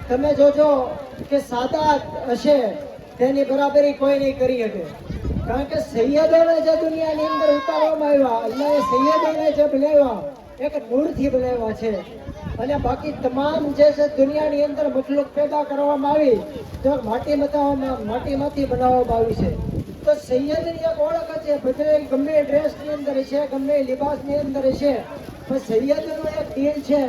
તમે જોજો કે સાદાત હશે તેની બરાબરી કોઈ નહીં કરી શકે. કારણ કે સૈયદોને જે દુનિયાની અંદર ઉતારવામાં આવ્યા, અલ્લાહે સૈયદોને જે બનાવ્યા એક નૂરથી બનાવ્યા છે, અને બાકી તમામ જે છે દુનિયાની અંદર મખલુક પેદા કરવામાં આવી તો માટીમાંથી બનાવવામાં આવી છે. તો સૈયદની એક ઓળખ છે, બધે ગમે ડ્રેસની અંદર છે, ગમે લિબાસની અંદર છે, પણ સૈયદનું એક દિલ છે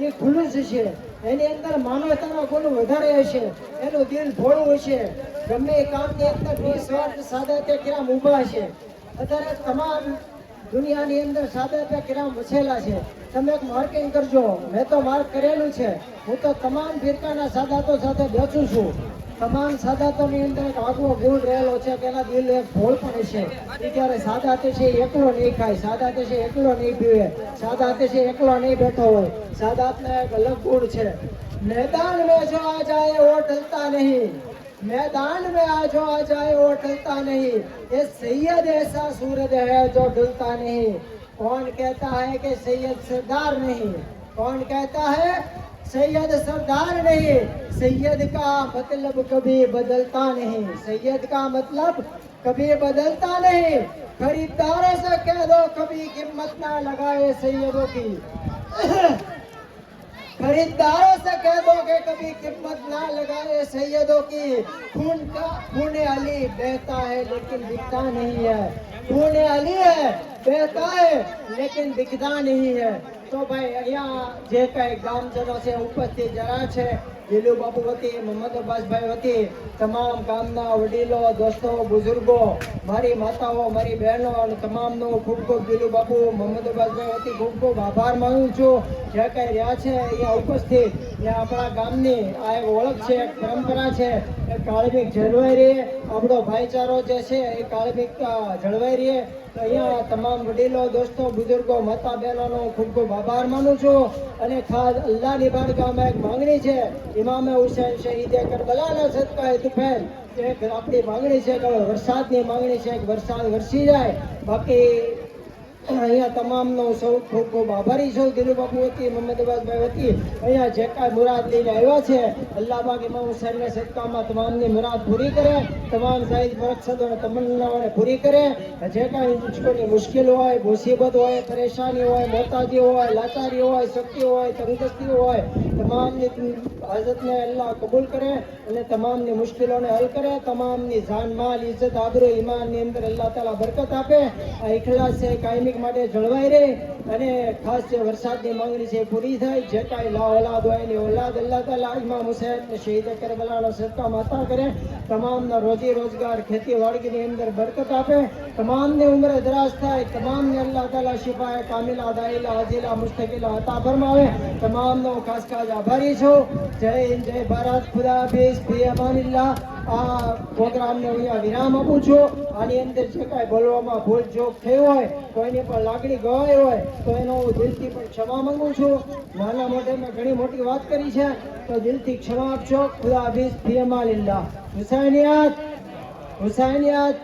એ ખુલ્લું છે, એની અંદર માનવતાનો ગુણ વધારે હશે, એનું દિલ ભોળું હશે, ગમે એ કામની અંદર નિસ્વાર્થ સાદાતે કિરામ ઊભા છે. અત્યારે તમામ દુનિયાની અંદર સાદાતે કિરામ વસેલા છે. તમે એક માર્કિંગ કરજો, મેં તો માર્ક કરેલું છે. હું તો તમામ ફિરકાના સાદાતો સાથે બેસું છું. તમામ સાદાતોની અંદર એક આગવો ગુણ રહેલો છે કે એના દિલ એક ભોળ પણ છે. એ ત્યારે સાદાતે છે એકલો નહીં ખાય, સાદાતે છે એકલો નહીં પીવે, સાદાતે છે એકલો નહીં બેઠો હોય. સાદાતના એક અલગ ગુણ છે. मैदान में जो आ जाए वो टलता नहीं, मैदान में जो आ जाए वो टलता नहीं, ये सैयद ऐसा सूरज है जो ढलता नहीं. कौन कहता है कि सैयद सरदार नहीं, कौन कहता है सैयद सरदार नहीं. सैयद का मतलब कभी बदलता नहीं, सैयद का मतलब कभी बदलता नहीं. खरीदारों से कह दो कभी कीमत ना लगाए सैयदों की, खरीदारों से कह दो कि कभी कीमत ना लगाए सैयदों की. खून अली बहता है लेकिन बिकता नहीं है, खून अली है बहता है लेकिन बिकता नहीं है. तो भाई અહીંયા જે કઈ ગામજનો છે ઉપસ્થિત જરા છે, દિલુ બાપુ વતી, મોહમ્મદ અબ્બાસભાઈ વતી, તમામ ગામના વડીલો, દોસ્તો, બુઝુર્ગો, મારી માતાઓ, મારી બહેનો અને તમામનો ખૂબ ખૂબ દિલુ બાપુ, મોહમ્મદ અબ્બાસભાઈ વતી ખૂબ ખૂબ આભાર માનું છું. જે કઈ રહ્યા છે અહીંયા ઉપસ્થિત, ત્યાં આપણા ગામની આ એક ઓળખ છે, એક પરંપરા છે, એક કાળભીક જળવાઈ રહે, આપણો ભાઈચારો જે છે એ કાળભીક જળવાઈ રહે. તો અહીંયા તમામ વડીલો, દોસ્તો, બુઝુર્ગો, માતા બહેનોનો ખૂબ ખૂબ આભાર માનું છું. અને ખાસ અલ્લાહની બારગાહમાં એક માંગણી છે, ઇમામે હુસૈન શહીદે કરબલાના સદકાએ તુફૈલ, એક આપણી માંગણી છે કે વરસાદની માંગણી છે કે વરસાદ વરસી જાય. બાકી અહીંયા તમામનો સૌ ખૂબ ખૂબ આભારી છું. દિલુ બાપુ વતી, મોહમ્મદ અબ્બાસભાઈ વતી અહીંયા જે કાંઈ મુરાદ લઈને આવ્યા છે, અલ્લાહ પાક ઇમામ હુસૈનના સદકામાં તમામની મુરાદ પૂરી કરે, તમામ સાઈઝ મકસદો અને તમન્નાઓને પૂરી કરે. જે કાંઈ મુશ્કેલ હોય, મુસીબત હોય, પરેશાની હોય, મોતાજી હોય, લાચારી હોય, શક્તિ હોય, તંદુરસ્તી હોય, તમામની હાજતને અલ્લાહ કબૂલ કરે અને તમામની મુશ્કેલોને હલ કરે. તમામની જાન, માલ, ઇજ્જત, આબરૂ, ઈમાનની અંદર અલ્લાહ તાલા બરકત આપે. આ ઇખલાસ છે કાયમી માટે જળવાઈ રહે અને ખાસ જે વરસાદની માંગણી છે પૂરી થાય. જે કાંઈ લા ઓલાદ હોય એની ઓલાદ અલ્લાહ તાલા ઇમામ હુસૈન શહીદ કરબલાનો સદકા માતા કરે. તમામના રોજી રોજગાર, ખેતીવાડીની અંદર બરકત આપે. તમામની ઉંમરે દરાજ થાય. તમામને અલ્લાહ તાલા શિફાએ કામિલા, દાઈલા, હાજીલા, મુસ્તકીલા અતા ફરમાવે. તમામનો ખાસ ખાસ આભારી છું. જય હિન્દ, જય ભારત, ખુદા હાફિઝ, ફી અમાનિલ્લાહ. આ પ્રોગ્રામને અહીંયા વિરામ આપું છું. આની અંદર જે કાંઈ બોલવામાં ભૂલ જોક થઈ હોય, કોઈની પણ લાગણી ગવાઈ હોય તો એનો હું દિલથી પણ ક્ષમા માંગુ છું. નાના મોટે મેં ઘણી મોટી વાત કરી છે તો દિલથી ક્ષમા આપજો. ખુદા હાફિઝ, ફી અમાનિલ્લાહ. હુસૈનિયત, હુસૈનિયત.